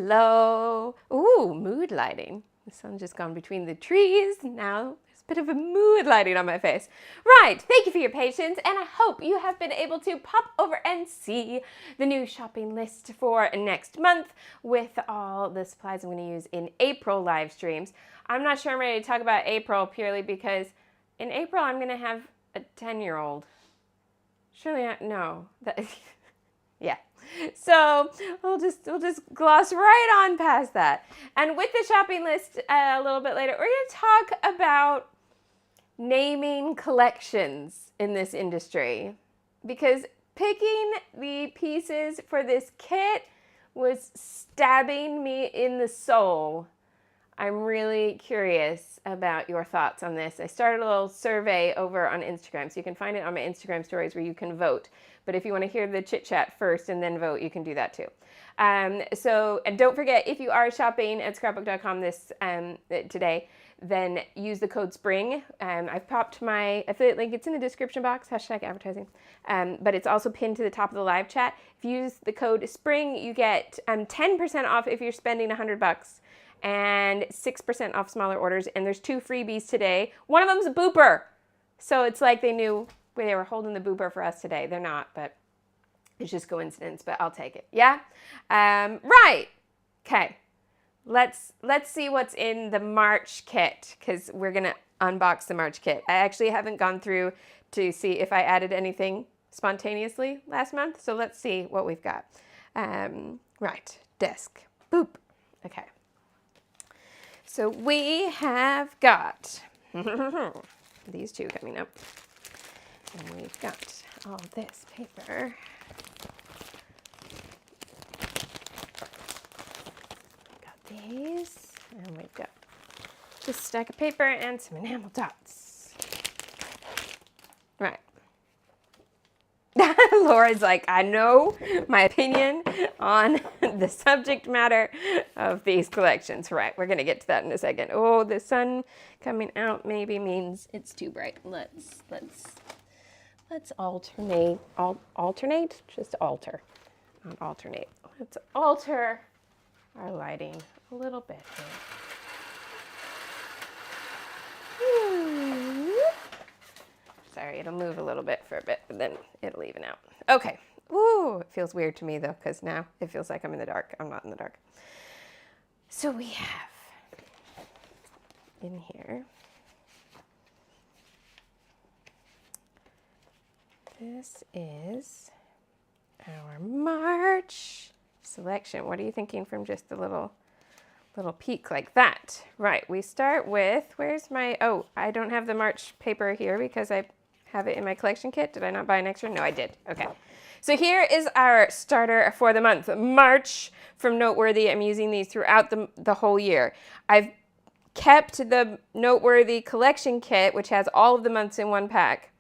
Hello. Ooh, mood lighting. The sun's just gone between the trees. Now there's a bit of a mood lighting on my face. Right, thank you for your patience, and I hope you have been able to pop over and see the new shopping list for next month with all the supplies I'm going to use in April live streams. I'm not sure I'm ready to talk about April purely because in April I'm going to have a 10-year-old. Surely no. Yeah. So we'll just gloss right on past that. And with the shopping list a little bit later, we're going to talk about naming collections in this industry, because picking the pieces for this kit was stabbing me in the soul. I'm really curious about your thoughts on this. I started a little survey over on Instagram, so you can find it on my Instagram stories where you can vote. But if you want to hear the chit chat first and then vote, you can do that too. And don't forget, if you are shopping at scrapbook.com today, then use the code SPRING. I've popped my affiliate link. It's in the description box, #advertising. But it's also pinned to the top of the live chat. If you use the code SPRING, you get 10% off if you're spending $100 and 6% off smaller orders. And there's 2 freebies today. One of them's a booper. So it's like they knew they were holding the booper for us today. They're not, but it's just coincidence, but I'll take it. Yeah? Right. Okay. Let's see what's in the March kit, because we're going to unbox the March kit. I actually haven't gone through to see if I added anything spontaneously last month, so let's see what we've got. Right. Desk. Boop. Okay. So we have got these 2 coming up. And we've got all this paper. Got these. And we've got this stack of paper and some enamel dots. Right. Laura's like, I know my opinion on the subject matter of these collections. Right, we're going to get to that in a second. Oh, the sun coming out maybe means it's too bright. Let's alternate. Alternate? Just alter. Not alternate. Let's alter our lighting a little bit here. Sorry, it'll move a little bit for a bit, but then it'll even out. Okay. Ooh, it feels weird to me though, because now it feels like I'm in the dark. I'm not in the dark. So we have in here, this is our March selection. What are you thinking from just a little peek like that? Right, we start with, where's my, oh, I don't have the March paper here because I have it in my collection kit. Did I not buy an extra? No, I did. Okay. So here is our starter for the month, March from Noteworthy. I'm using these throughout the whole year. I've kept the Noteworthy collection kit, which has all of the months in one pack,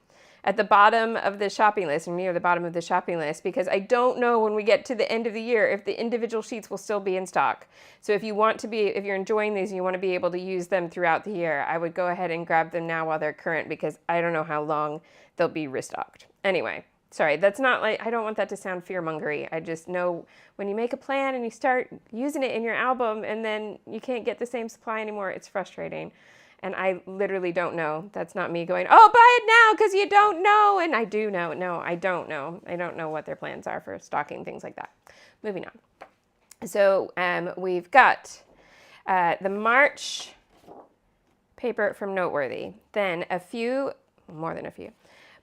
at the bottom of the shopping list, or near the bottom of the shopping list, because I don't know when we get to the end of the year if the individual sheets will still be in stock. So if you're enjoying these and you want to be able to use them throughout the year, I would go ahead and grab them now while they're current, because I don't know how long they'll be restocked. Anyway, sorry, that's not like, I don't want that to sound fear-mongery. I just know when you make a plan and you start using it in your album and then you can't get the same supply anymore, it's frustrating. And I literally don't know. That's not me going, oh, buy it now because you don't know. And I do know. No, I don't know. I don't know what their plans are for stocking, things like that. Moving on. So we've got the March paper from Noteworthy. Then more than a few,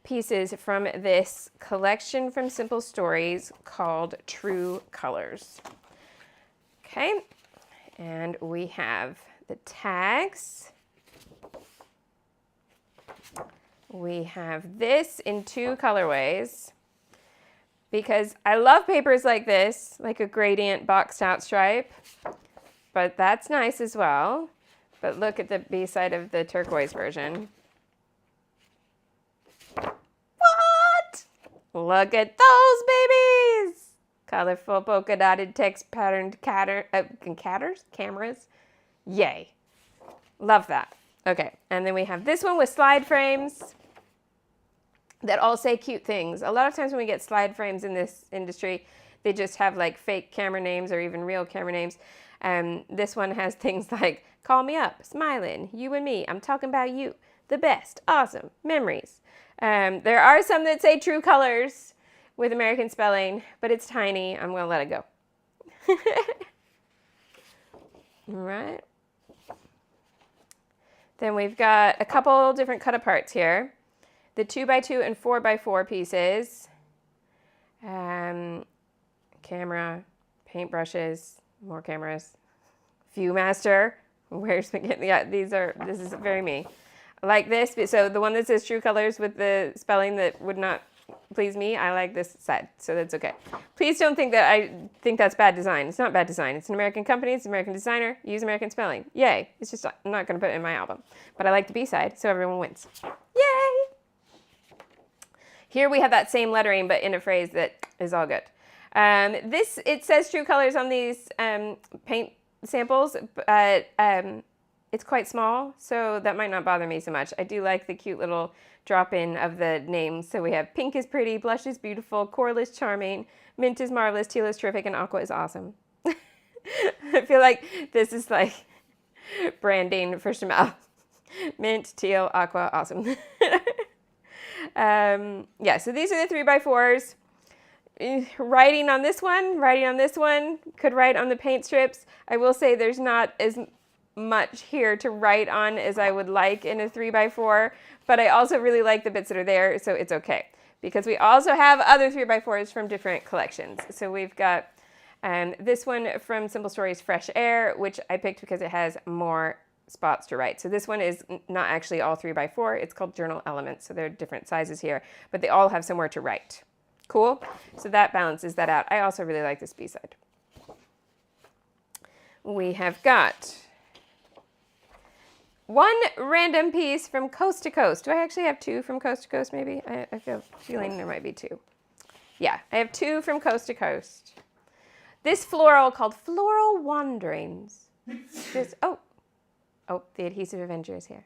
pieces from this collection from Simple Stories called True Colors. Okay. And we have the tags. We have this in 2 colorways because I love papers like this, like a gradient boxed out stripe, but that's nice as well. But look at the B side of the turquoise version. What? Look at those babies! Colorful polka dotted text patterned cameras. Yay. Love that. Okay, and then we have this one with slide frames that all say cute things. A lot of times when we get slide frames in this industry, they just have like fake camera names or even real camera names. This one has things like, call me up, smiling, you and me, I'm talking about you, the best, awesome, memories. There are some that say true colors with American spelling, but it's tiny. I'm going to let it go. All right. Then we've got a couple different cut aparts here. The 2x2 and 4x4 pieces. Camera, paintbrushes, more cameras. Viewmaster. Where's McKinney? Yeah, this is very me. I like this. So the one that says true colors with the spelling that would not please me, I like this side, so that's okay. Please don't think that I think that's bad design. It's not bad design. It's an American company. It's an American designer. Use American spelling. Yay. It's just I'm not going to put it in my album. But I like the B-side, so everyone wins. Yay! Here we have that same lettering, but in a phrase that is all good. It says true colors on these paint samples, but it's quite small, so that might not bother me so much. I do like the cute little drop-in of the names. So we have pink is pretty, blush is beautiful, coral is charming, mint is marvelous, teal is terrific, and aqua is awesome. I feel like this is like branding for Shimelle. Mint, teal, aqua, awesome. Yeah, so these are the 3x4s. Writing on this one, could write on the paint strips. I will say there's not as much here to write on as I would like in a 3x4, but I also really like the bits that are there, so it's okay. Because we also have other 3x4s from different collections. So we've got this one from Simple Stories Fresh Air, which I picked because it has more spots to write. So this one is not actually all 3x4, it's called Journal Elements, so there are different sizes here, but they all have somewhere to write. Cool? So that balances that out. I also really like this B-side. We have got one random piece from Coast to Coast. Do I actually have two from Coast to Coast maybe? I feel feeling there might be two. Yeah, I have two from Coast to Coast. This floral called Floral Wanderings. This, oh, the Adhesive Avenger is here.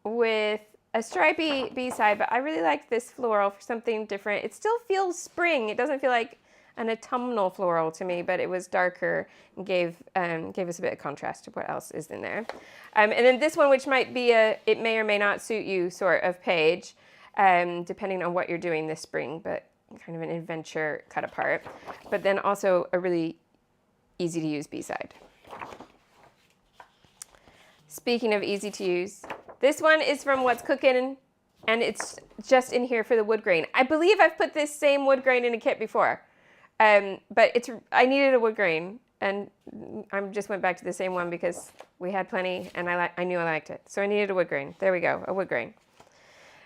With a stripy B-side, but I really like this floral for something different. It still feels spring. It doesn't feel like an autumnal floral to me, but it was darker and gave us a bit of contrast to what else is in there. And then this one, which might be it may or may not suit you sort of page, depending on what you're doing this spring, but kind of an adventure cut apart. But then also a really easy to use B-side. Speaking of easy to use, this one is from What's Cookin', and it's just in here for the wood grain. I believe I've put this same wood grain in a kit before. But I needed a wood grain, and I just went back to the same one because we had plenty, and I knew I liked it. So I needed a wood grain. There we go, a wood grain.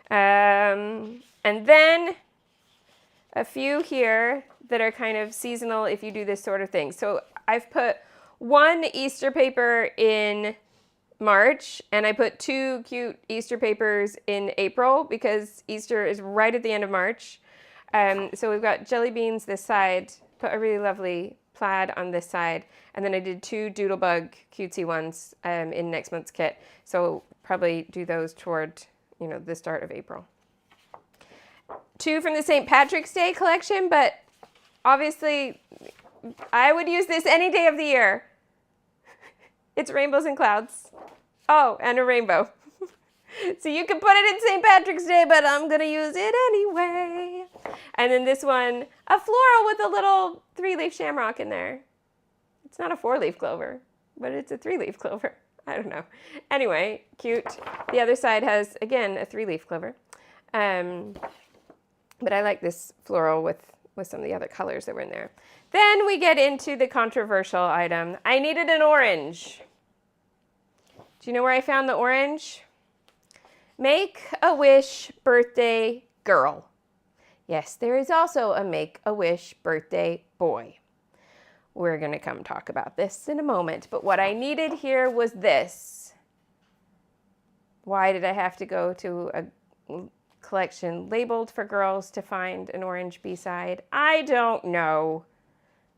And then a few here that are kind of seasonal if you do this sort of thing. So I've put one Easter paper in March, and I put two cute Easter papers in April because Easter is right at the end of March. So we've got jelly beans this side, put a really lovely plaid on this side, and then I did two Doodlebug cutesy ones in next month's kit. So probably do those toward, the start of April. Two from the St. Patrick's Day collection, but obviously I would use this any day of the year. It's Rainbows and Clouds. Oh, and a rainbow. So you can put it in St. Patrick's Day, but I'm going to use it anyway. And then this one, a floral with a little 3-leaf shamrock in there. It's not a 4-leaf clover, but it's a 3-leaf clover. I don't know. Anyway, cute. The other side has, again, a 3-leaf clover. But I like this floral with some of the other colors that were in there. Then we get into the controversial item. I needed an orange. Do you know where I found the orange? Make-A-Wish birthday girl. Yes, there is also a Make-A-Wish birthday boy. We're going to come talk about this in a moment, but what I needed here was this. Why did I have to go to a collection labeled for girls to find an orange B-side? I don't know,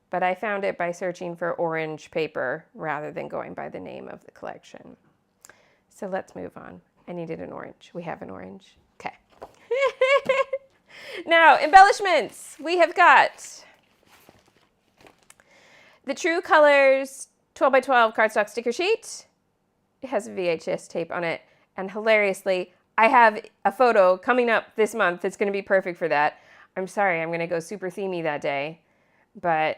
but I found it by searching for orange paper rather than going by the name of the collection. So let's move on. I needed an orange. We have an orange. Okay. Now, embellishments. We have got the True Colors 12 by 12 cardstock sticker sheet. It has VHS tape on it. And hilariously, I have a photo coming up this month that's going to be perfect for that. I'm sorry, I'm going to go super themey that day. But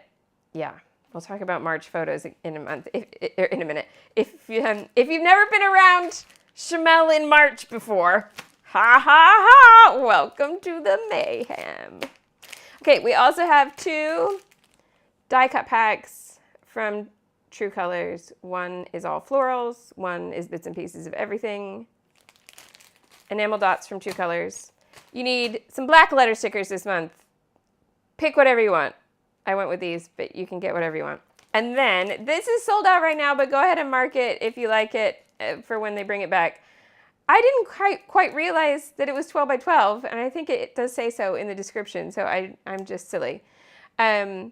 yeah, we'll talk about March photos in a month, in a minute. If you've never been around Shimelle in March before, ha ha ha, welcome to the mayhem. Okay, we also have 2 die cut packs from True Colors. One is all florals, one is bits and pieces of everything. Enamel dots from True Colors. You need some black letter stickers this month. Pick whatever you want. I went with these, but you can get whatever you want. And then, this is sold out right now, but go ahead and mark it if you like it for when they bring it back. I didn't quite realize that it was 12 by 12, and I think it does say so in the description, so I'm just silly. But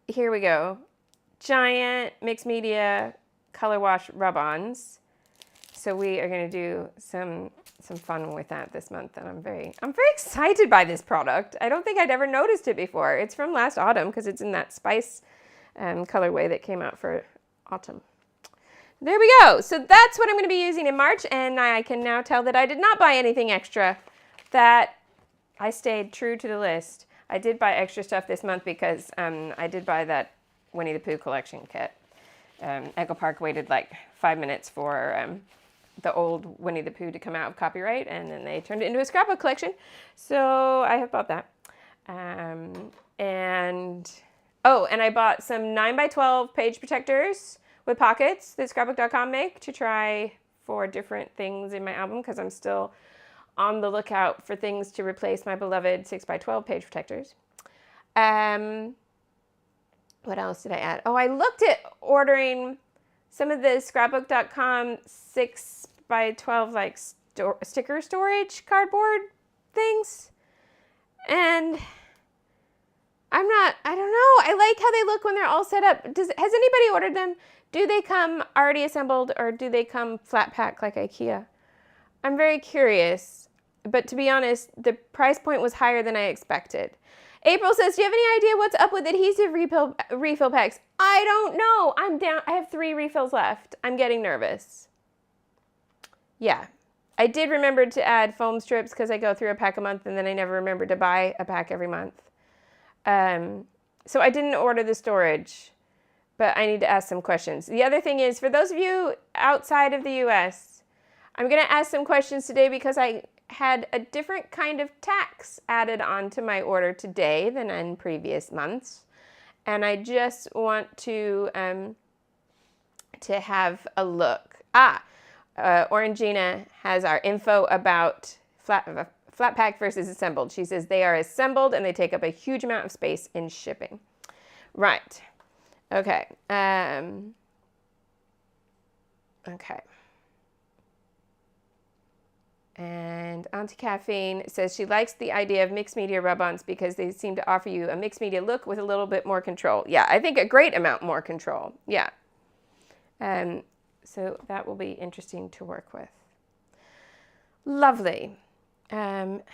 here we go. Giant mixed media color wash rub-ons. So we are going to do some fun with that this month, and I'm very excited by this product. I don't think I'd ever noticed it before. It's from last autumn because it's in that spice colorway that came out for autumn. There we go. So that's what I'm going to be using in March, and I can now tell that I did not buy anything extra, that I stayed true to the list. I did buy extra stuff this month because I did buy that Winnie the Pooh collection kit. Echo Park waited like 5 minutes for the old Winnie the Pooh to come out of copyright, and then they turned it into a scrapbook collection. So I have bought that. And I bought some 9 by 12 page protectors with pockets that scrapbook.com make to try for different things in my album, because I'm still on the lookout for things to replace my beloved 6 by 12 page protectors. What else did I add? Oh, I looked at ordering some of the scrapbook.com 6 by 12 like sticker storage cardboard things. And I don't know. I like how they look when they're all set up. Has anybody ordered them? Do they come already assembled, or do they come flat pack like IKEA? I'm very curious, but to be honest, the price point was higher than I expected. April says, do you have any idea what's up with adhesive refill packs? I don't know. I'm down. I have 3 refills left. I'm getting nervous. Yeah. I did remember to add foam strips because I go through a pack a month, and then I never remember to buy a pack every month. So I didn't order the storage, but I need to ask some questions. The other thing is, for those of you outside of the US, I'm going to ask some questions today because I had a different kind of tax added onto my order today than in previous months. And I just want to have a look. Orangina has our info about flat pack versus assembled. She says they are assembled and they take up a huge amount of space in shipping. Right. Okay. Okay. And Auntie Caffeine says she likes the idea of mixed media rub-ons because they seem to offer you a mixed media look with a little bit more control. Yeah, I think a great amount more control. Yeah. So that will be interesting to work with. Lovely.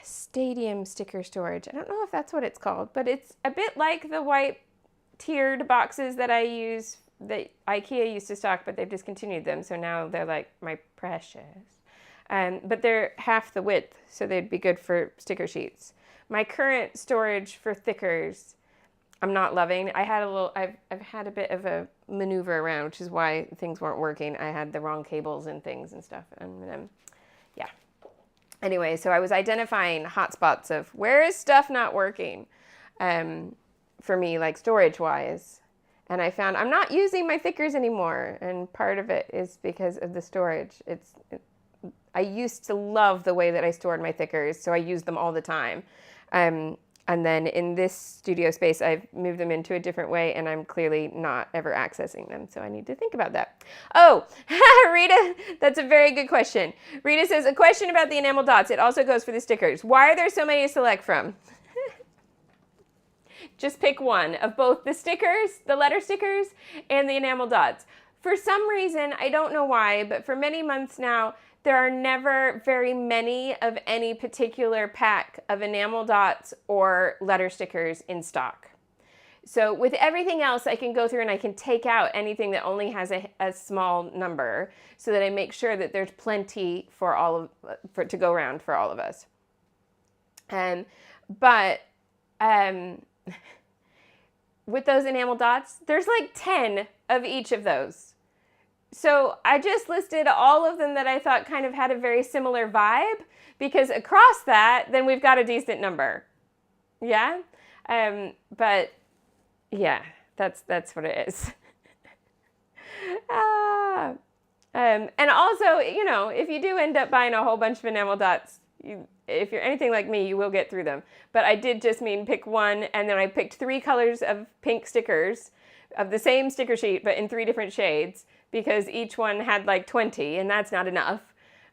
Stadium sticker storage. I don't know if that's what it's called, but it's a bit like the white tiered boxes that I use, that IKEA used to stock, but they've discontinued them. So now they're like my precious. But they're half the width, so they'd be good for sticker sheets. My current storage for thickers, I'm not loving. I've had a bit of a maneuver around, which is why things weren't working. I had the wrong cables and things and stuff, and yeah. Anyway, so I was identifying hotspots of where is stuff not working for me, like storage-wise. And I found I'm not using my thickers anymore, and part of it is because of the storage. I used to love the way that I stored my thickers, so I used them all the time. And then in this studio space, I've moved them into a different way, and I'm clearly not ever accessing them, so I need to think about that. Oh, Rita, that's a very good question. Rita says, a question about the enamel dots. It also goes for the stickers. Why are there so many to select from? Just pick one of both the stickers, the letter stickers, and the enamel dots. For some reason, I don't know why, but for many months now, there are never very many of any particular pack of enamel dots or letter stickers in stock. So with everything else, I can go through and I can take out anything that only has a small number so that I make sure that there's plenty for to go around for all of us. But with those enamel dots, there's like 10 of each of those. So I just listed all of them that I thought kind of had a very similar vibe, because across that, then we've got a decent number. Yeah? But yeah, that's what it is. And also, you know, if you do end up buying a whole bunch of enamel dots, if you're anything like me, you will get through them. But I did just mean pick one, and then I picked 3 colors of pink stickers of the same sticker sheet, but in 3 different shades, because each one had like 20, and that's not enough.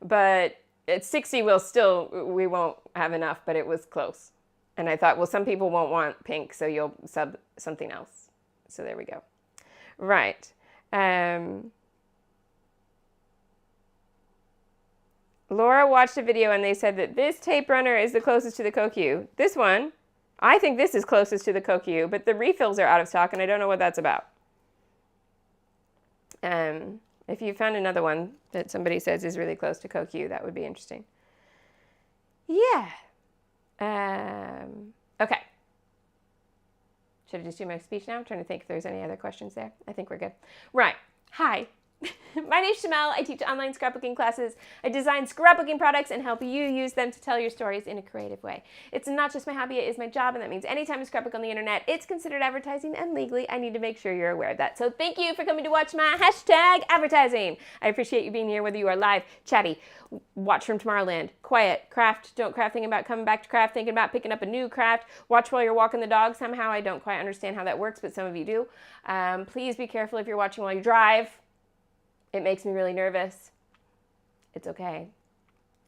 But at 60, we won't have enough, but it was close. And I thought, well, some people won't want pink, so you'll sub something else. So there we go. Right. Laura watched a video and they said that this tape runner is the closest to the Kokyu. This one, I think this is closest to the Kokyu, but the refills are out of stock and I don't know what that's about. If you found another one that somebody says is really close to Kokyu, that would be interesting. Yeah. Okay. Should I just do my speech now? I'm trying to think if there's any other questions there. I think we're good. Right. Hi. My name's Shimelle. I teach online scrapbooking classes. I design scrapbooking products and help you use them to tell your stories in a creative way. It's not just my hobby, it is my job, and that means anytime you scrapbook on the internet, it's considered advertising, and legally I need to make sure you're aware of that. So thank you for coming to watch my #advertising. I appreciate you being here, whether you are live, chatty, watch from Tomorrowland, quiet, craft, don't craft, thinking about coming back to craft, thinking about picking up a new craft, watch while you're walking the dog. Somehow I don't quite understand how that works, but some of you do. Please be careful if you're watching while you drive. It makes me really nervous. It's okay.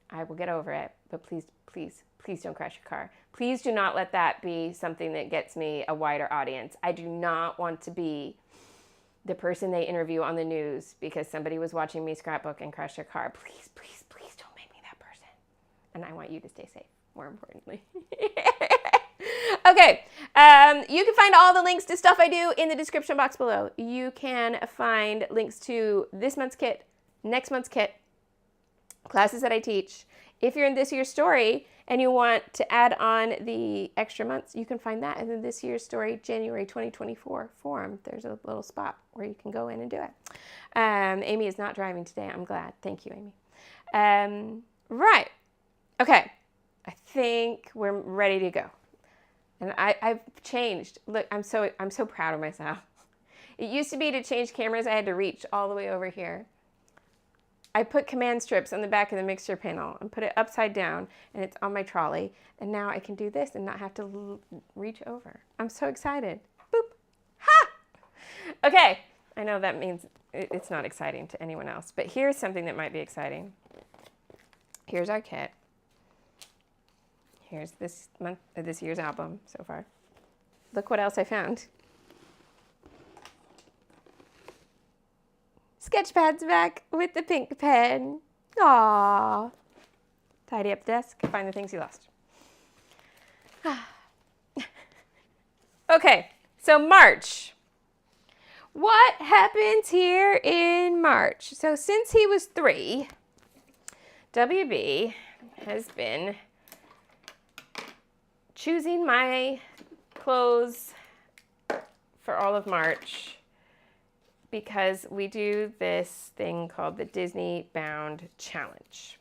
I will get over it. But please, please, please don't crash your car. Please do not let that be something that gets me a wider audience. I do not want to be the person they interview on the news because somebody was watching me scrapbook and crashed their car. Please, please, please don't make me that person. And I want you to stay safe, more importantly. Okay, you can find all the links to stuff I do in the description box below. You can find links to this month's kit, next month's kit, classes that I teach. If you're in this year's story and you want to add on the extra months, you can find that in the This Year's Story January 2024 forum. There's a little spot where you can go in and do it. Amy is not driving today. I'm glad. Thank you, Amy. Right. Okay. I think we're ready to go. And I've changed. Look, I'm so proud of myself. It used to be to change cameras, I had to reach all the way over here. I put command strips on the back of the mixture panel and put it upside down, and it's on my trolley. And now I can do this and not have to reach over. I'm so excited. Boop. Ha! Okay. I know that means it's not exciting to anyone else, but here's something that might be exciting. Here's our kit. Here's this year's album so far. Look what else I found. Sketchpad's back with the pink pen. Aww. Tidy up the desk, find the things you lost. Okay, so March. What happens here in March? So since he was 3, WB has been choosing my clothes for all of March because we do this thing called the Disney Bound Challenge.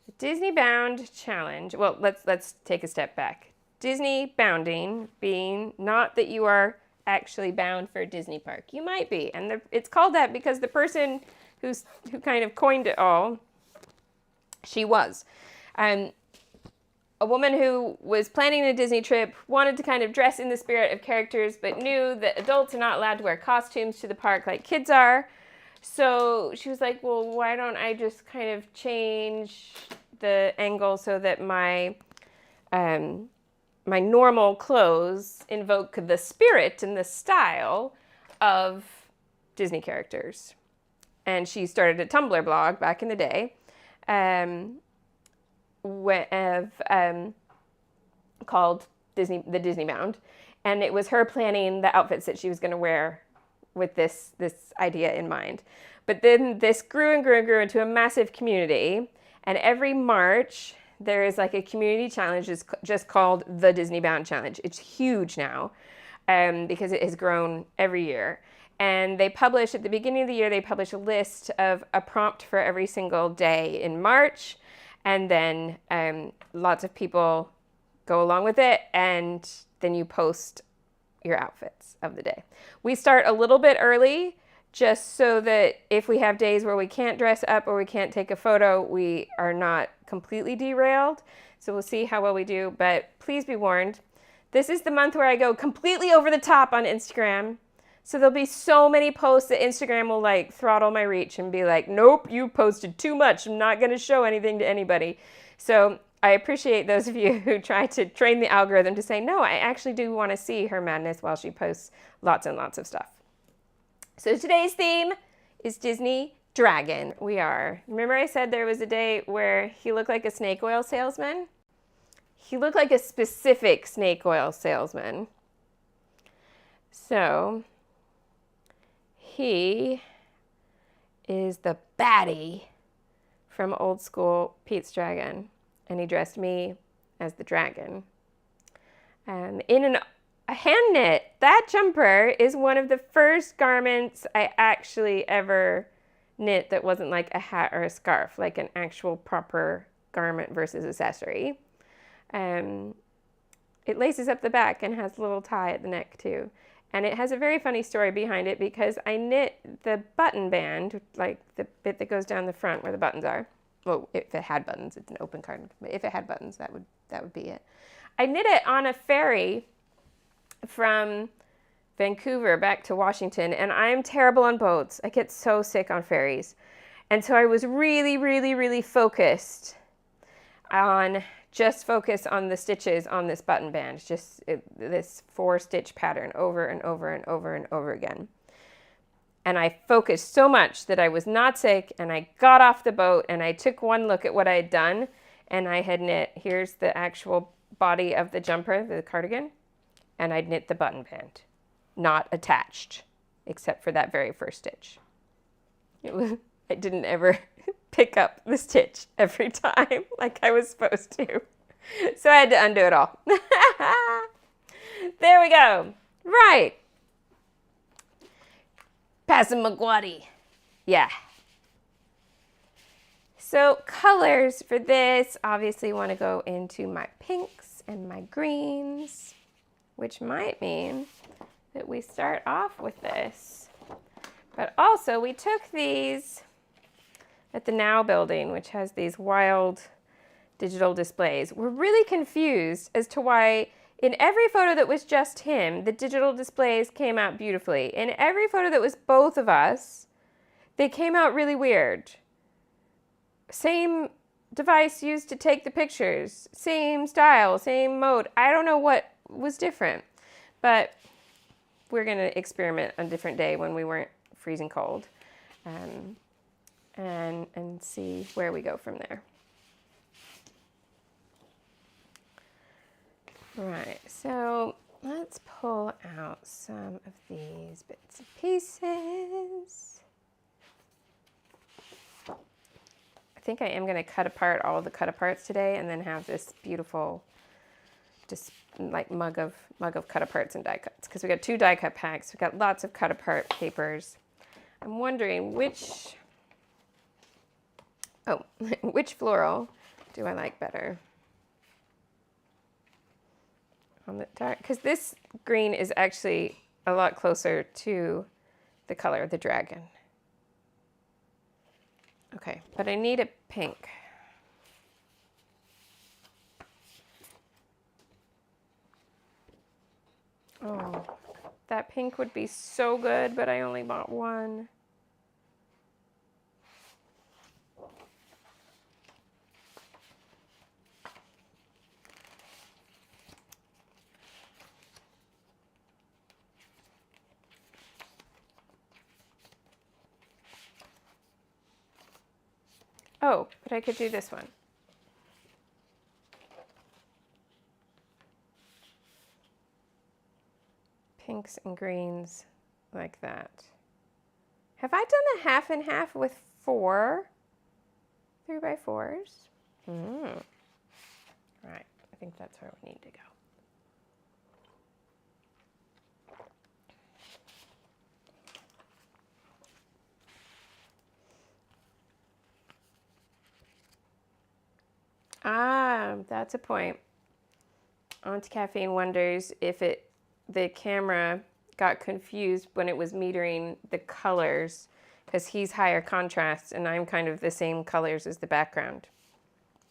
The Disney Bound Challenge, well, let's take a step back. Disney bounding being not that you are actually bound for a Disney park. You might be, and it's called that because the person who kind of coined it all, she was. A woman who was planning a Disney trip, wanted to kind of dress in the spirit of characters, but knew that adults are not allowed to wear costumes to the park like kids are. So she was like, well, why don't I just kind of change the angle so that my normal clothes invoke the spirit and the style of Disney characters. And she started a Tumblr blog back in the day. called the Disney Bound, and it was her planning the outfits that she was going to wear with this idea in mind. But then this grew and grew and grew into a massive community, and every March there is like a community challenge. It's just called the Disney Bound Challenge. It's huge now because it has grown every year. And they publish, at the beginning of the year, they publish a list of a prompt for every single day in March. And then lots of people go along with it. And then you post your outfits of the day. We start a little bit early, just so that if we have days where we can't dress up or we can't take a photo, we are not completely derailed. So we'll see how well we do. But please be warned, this is the month where I go completely over the top on Instagram. So there'll be so many posts that Instagram will like throttle my reach and be like, nope, you posted too much. I'm not going to show anything to anybody. So I appreciate those of you who try to train the algorithm to say, no, I actually do want to see her madness while she posts lots and lots of stuff. So today's theme is Disney Dragon. Remember I said there was a day where he looked like a snake oil salesman? He looked like a specific snake oil salesman. So he is the baddie from old school Pete's Dragon, and he dressed me as the dragon. In a hand knit, that jumper is one of the first garments I actually ever knit that wasn't like a hat or a scarf, like an actual proper garment versus accessory. It laces up the back and has a little tie at the neck too. And it has a very funny story behind it because I knit the button band, like the bit that goes down the front where the buttons are. Well, if it had buttons, it's an open card. But if it had buttons, that would be it. I knit it on a ferry from Vancouver back to Washington, and I'm terrible on boats. I get so sick on ferries. And so I was really, really, really focus on the stitches on this button band, this 4-stitch pattern over and over and over and over again. And I focused so much that I was not sick, and I got off the boat and I took one look at what I had done, and I had knit, here's the actual body of the jumper, the cardigan, and I'd knit the button band, not attached, except for that very first stitch. I didn't ever pick up the stitch every time like I was supposed to. So I had to undo it all. There we go. Right. Passamaquoddy. Yeah. So colors for this, obviously want to go into my pinks and my greens, which might mean that we start off with this. But also we took these at the Now building, which has these wild digital displays. We're really confused as to why in every photo that was just him, the digital displays came out beautifully. In every photo that was both of us, they came out really weird. Same device used to take the pictures, same style, same mode. I don't know what was different, but we're going to experiment on a different day when we weren't freezing cold. And see where we go from there. Right, so let's pull out some of these bits and pieces. I think I am going to cut apart all the cut aparts today and then have this beautiful just like mug of cut aparts and die cuts, because we got 2 die cut packs. We've got lots of cut apart papers. I'm wondering which floral do I like better? On the dark, because this green is actually a lot closer to the color of the dragon. Okay, but I need a pink. Oh, that pink would be so good, but I only bought one. Oh, but I could do this one. Pinks and greens like that. Have I done a half and half with 4 3x4s? Right, I think that's where we need to go. Ah, that's a point. Auntie Caffeine wonders if the camera got confused when it was metering the colors, because he's higher contrast and I'm kind of the same colors as the background.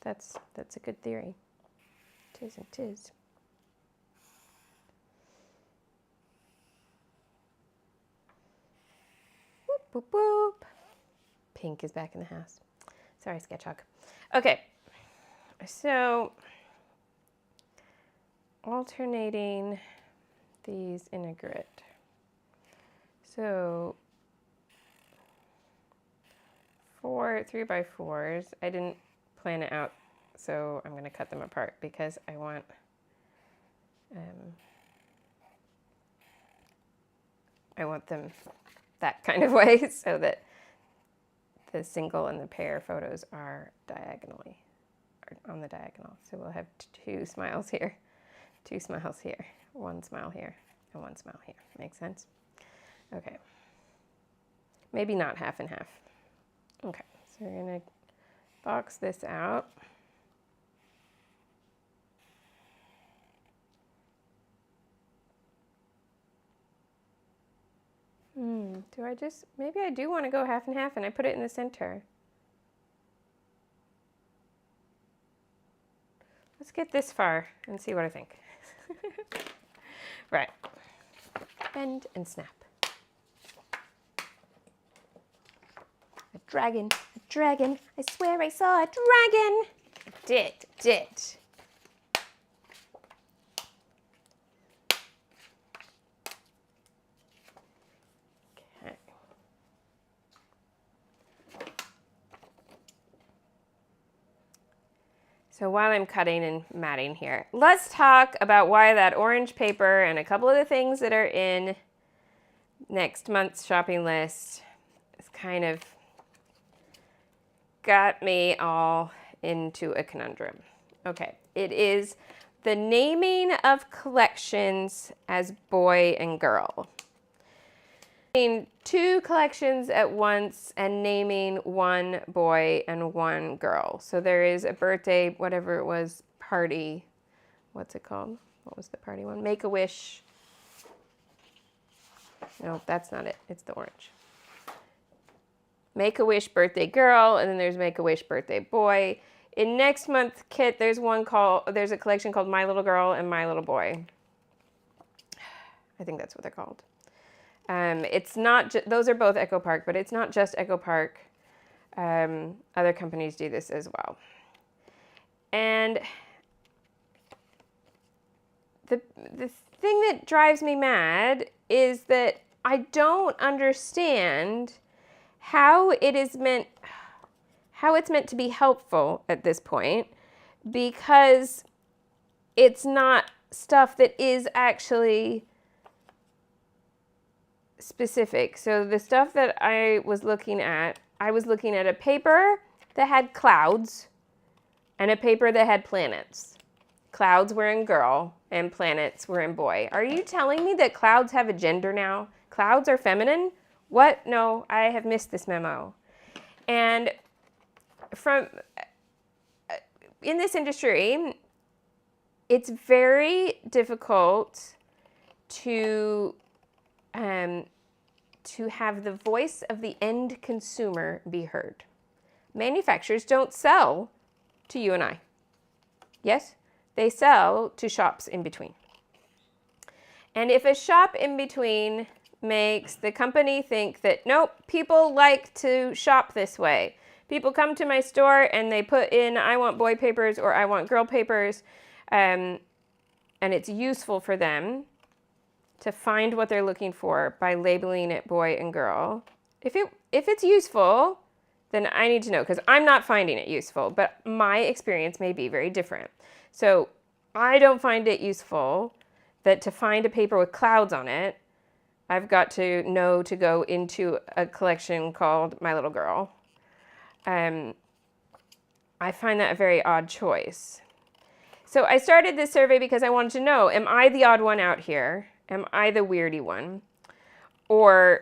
That's a good theory. Tis and tis. Whoop, whoop, whoop. Pink is back in the house. Sorry, Sketchhawk. Okay, so alternating these in a grid. So 4 3x4s. I didn't plan it out, so I'm going to cut them apart because I want them that kind of way so that the single and the pair photos are diagonally, or on the diagonal. So we'll have 2 smiles here, 2 smiles here, 1 smile here, and 1 smile here. Makes sense? Okay. Maybe not half and half. Okay, so we're going to box this out. Do I just, maybe I do want to go half and half and I put it in the center. Let's get this far and see what I think. Right. Bend and snap. A dragon, I swear I saw a dragon. I did. Okay. So while I'm cutting and matting here, let's talk about why that orange paper and a couple of the things that are in next month's shopping list is kind of got me all into a conundrum. Okay, it is the naming of collections as boy and girl. Naming 2 collections at once and naming 1 boy and 1 girl. So there is a birthday, whatever it was, party. What's it called? What was the party one? Make-A-Wish. No, that's not it. It's the orange. Make-A-Wish birthday girl, and then there's Make-A-Wish birthday boy. In next month's kit, there's a collection called My Little Girl and My Little Boy. I think that's what they're called. It's not, those are both Echo Park, but it's not just Echo Park. Other companies do this as well. And the thing that drives me mad is that I don't understand how it's meant to be helpful at this point, because it's not stuff that is actually specific. So the stuff that I was looking at a paper that had clouds and a paper that had planets. Clouds were in girl and planets were in boy. Are you telling me that clouds have a gender now? Clouds are feminine? What? No, I have missed this memo. And in this industry, it's very difficult to have the voice of the end consumer be heard. Manufacturers don't sell to you and I. Yes, they sell to shops in between. And if a shop in between makes the company think that, nope, people like to shop this way. People come to my store and they put in, I want boy papers or I want girl papers, and it's useful for them to find what they're looking for by labeling it boy and girl. If it's useful, then I need to know, because I'm not finding it useful, but my experience may be very different. So I don't find it useful that to find a paper with clouds on it, I've got to know to go into a collection called My Little Girl. I find that a very odd choice. So I started this survey because I wanted to know, am I the odd one out here? Am I the weirdy one? Or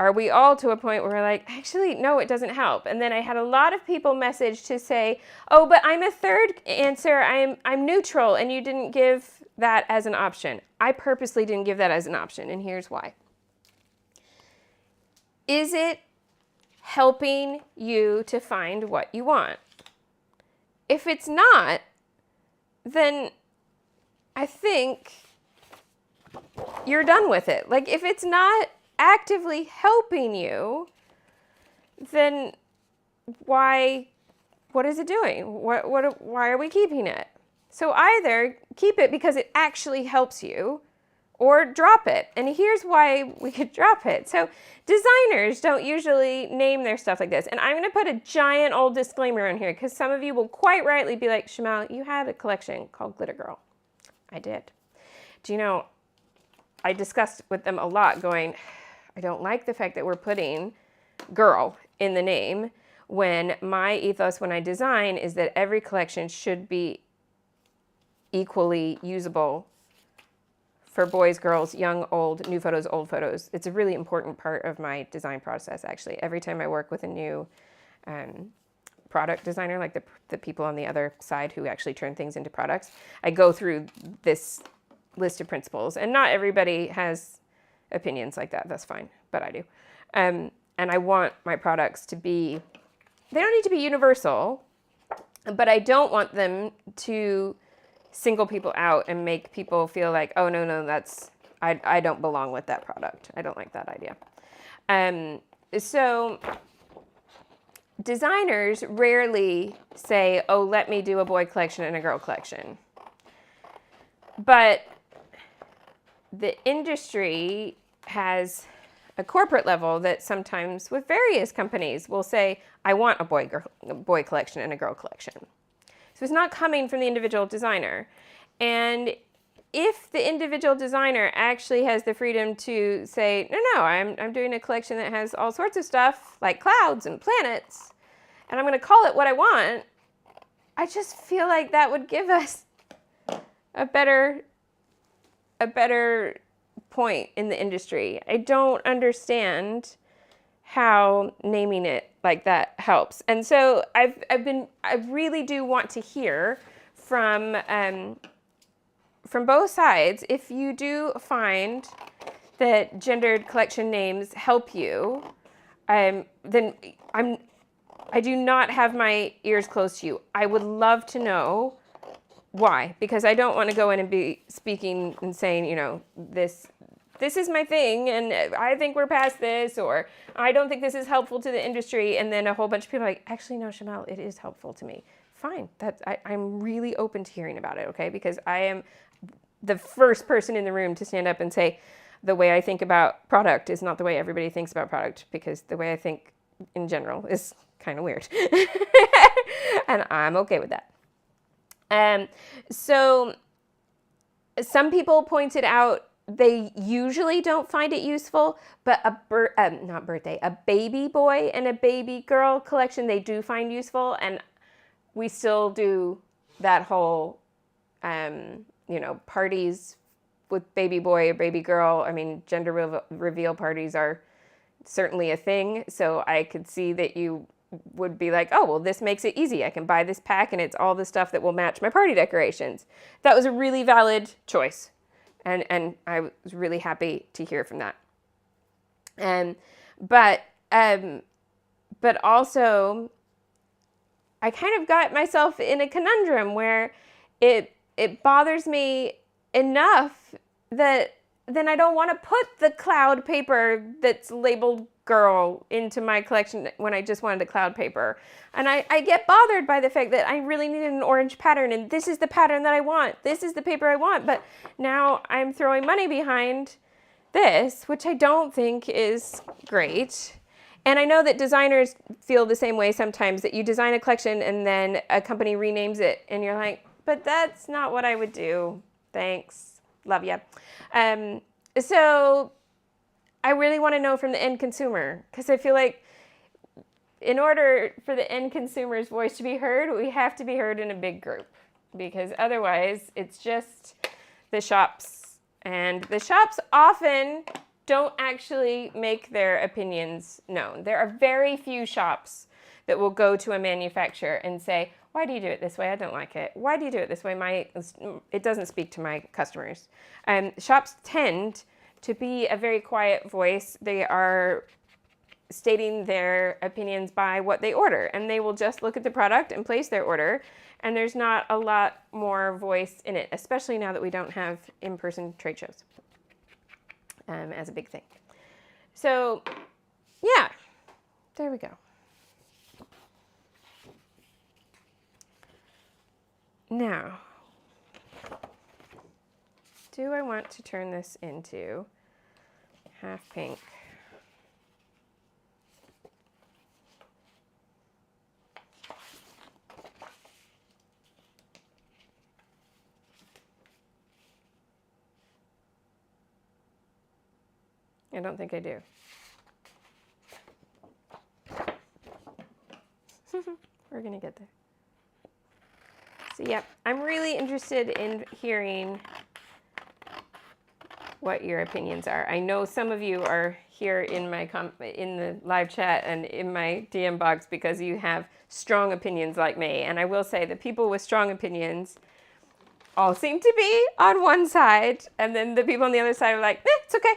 are we all to a point where we're like, actually, no, it doesn't help? And then I had a lot of people message to say, oh, but I'm a third answer. I'm neutral, and you didn't give that as an option. I purposely didn't give that as an option, and here's why. Is it helping you to find what you want? If it's not, then I think you're done with it. Like, if it's not actively helping you, then what is it doing? Why are we keeping it? So either keep it because it actually helps you, or drop it. And here's why we could drop it. So designers don't usually name their stuff like this. And I'm gonna put a giant old disclaimer on here, because some of you will quite rightly be like, Shimelle, you had a collection called Glitter Girl. I did. Do you know, I discussed with them a lot going, I don't like the fact that we're putting girl in the name, when my ethos when I design is that every collection should be equally usable for boys, girls, young, old, new photos, old photos. It's a really important part of my design process, actually. Every time I work with a new product designer, like the people on the other side who actually turn things into products, I go through this list of principles. And not everybody has opinions like that. That's fine, but I do. And I want my products to be, they don't need to be universal, but I don't want them to single people out and make people feel like, oh, no, that's, I don't belong with that product. I don't like that idea. So designers rarely say, oh, let me do a boy collection and a girl collection. But the industry has a corporate level that sometimes with various companies will say, I want a boy collection and a girl collection. So it's not coming from the individual designer. And if the individual designer actually has the freedom to say, no, I'm doing a collection that has all sorts of stuff like clouds and planets, and I'm going to call it what I want, I just feel like that would give us a better point in the industry. I don't understand how naming it like that helps. And so I really do want to hear from both sides. If you do find that gendered collection names help you, then I do not have my ears closed to you. I would love to know why, because I don't want to go in and be speaking and saying, you know, this is my thing, and I think we're past this, or I don't think this is helpful to the industry, and then a whole bunch of people are like, actually, no, Shimelle, it is helpful to me. Fine, I'm really open to hearing about it, okay? Because I am the first person in the room to stand up and say, the way I think about product is not the way everybody thinks about product, because the way I think in general is kind of weird. And I'm okay with that. So some people pointed out they usually don't find it useful, but a baby boy and a baby girl collection they do find useful, and we still do that whole, parties with baby boy or baby girl. I mean, gender reveal parties are certainly a thing, so I could see that you would be like, oh, well, this makes it easy. I can buy this pack, and it's all the stuff that will match my party decorations. That was a really valid choice. And I was really happy to hear from that. But also, I kind of got myself in a conundrum where it bothers me enough that then I don't want to put the cloud paper that's labeled girl into my collection when I just wanted a cloud paper. And I get bothered by the fact that I really needed an orange pattern, and this is the pattern that I want. This is the paper I want. But now I'm throwing money behind this, which I don't think is great. And I know that designers feel the same way sometimes, that you design a collection and then a company renames it and you're like, but that's not what I would do. Thanks. Love ya. So I really want to know from the end consumer, because I feel like in order for the end consumer's voice to be heard, we have to be heard in a big group, because otherwise it's just the shops. And the shops often don't actually make their opinions known. There are very few shops that will go to a manufacturer and say, why do you do it this way? I don't like it. Why do you do it this way? It doesn't speak to my customers. Shops tend to be a very quiet voice. They are stating their opinions by what they order, and they will just look at the product and place their order, and there's not a lot more voice in it, especially now that we don't have in-person trade shows as a big thing. So yeah, there we go. Now, do I want to turn this into half pink? I don't think I do. We're gonna get there. So yep, I'm really interested in hearing what your opinions are. I know some of you are here in my in the live chat and in my DM box because you have strong opinions like me. And I will say the people with strong opinions all seem to be on one side, and then the people on the other side are like, it's okay.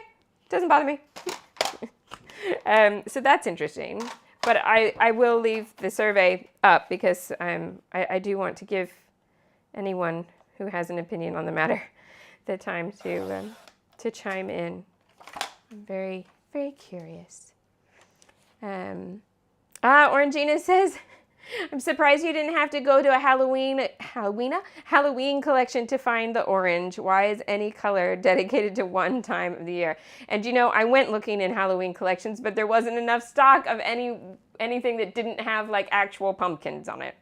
Doesn't bother me. So that's interesting. But I will leave the survey up because I do want to give anyone who has an opinion on the matter the time to chime in. I'm very, very curious. Orangina says, I'm surprised you didn't have to go to a Halloween collection to find the orange. Why is any color dedicated to one time of the year? And you know, I went looking in Halloween collections, but there wasn't enough stock of anything that didn't have like actual pumpkins on it.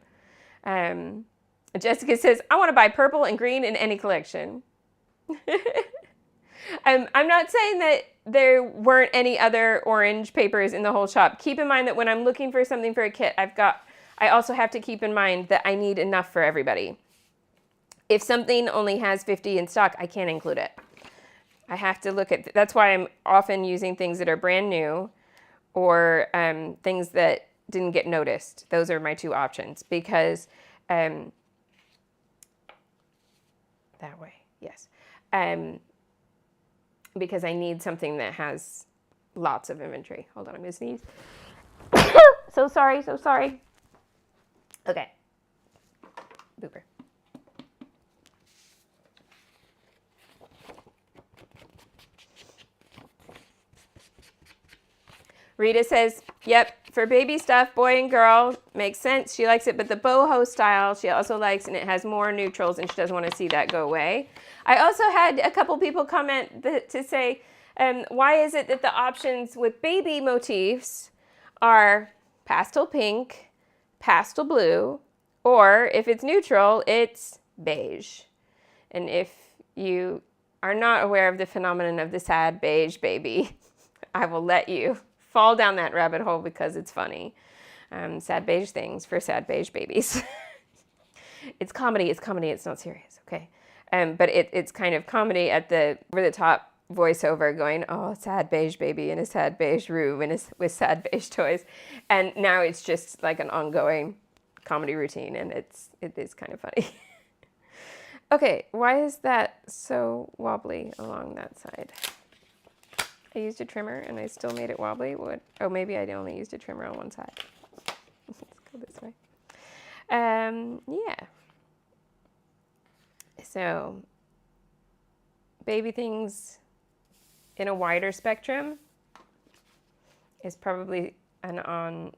Jessica says, I want to buy purple and green in any collection. I'm not saying that there weren't any other orange papers in the whole shop. Keep in mind that when I'm looking for something for a kit, I also have to keep in mind that I need enough for everybody. If something only has 50 in stock, I can't include it. I have to look at, that's why I'm often using things that are brand new or things that didn't get noticed. Those are my two options because, that way, yes. Because I need something that has lots of inventory. Hold on, I'm gonna sneeze. So sorry. Okay. Booper. Rita says, yep, for baby stuff, boy and girl, makes sense. She likes it, but the boho style she also likes, and it has more neutrals, and she doesn't want to see that go away. I also had a couple people comment to say, why is it that the options with baby motifs are pastel pink, pastel blue, or if it's neutral, it's beige. And if you are not aware of the phenomenon of the sad beige baby, I will let you fall down that rabbit hole because it's funny. Sad beige things for sad beige babies. It's comedy, it's not serious, okay? But it's kind of comedy at the over-the-top voiceover going, oh, sad beige baby in a sad beige room and with sad beige toys. And now it's just like an ongoing comedy routine, and it is kind of funny. Okay, why is that so wobbly along that side? I used a trimmer and I still made it wobbly. Oh, maybe I only used a trimmer on one side. Let's go this way. Yeah. So, baby things in a wider spectrum is probably something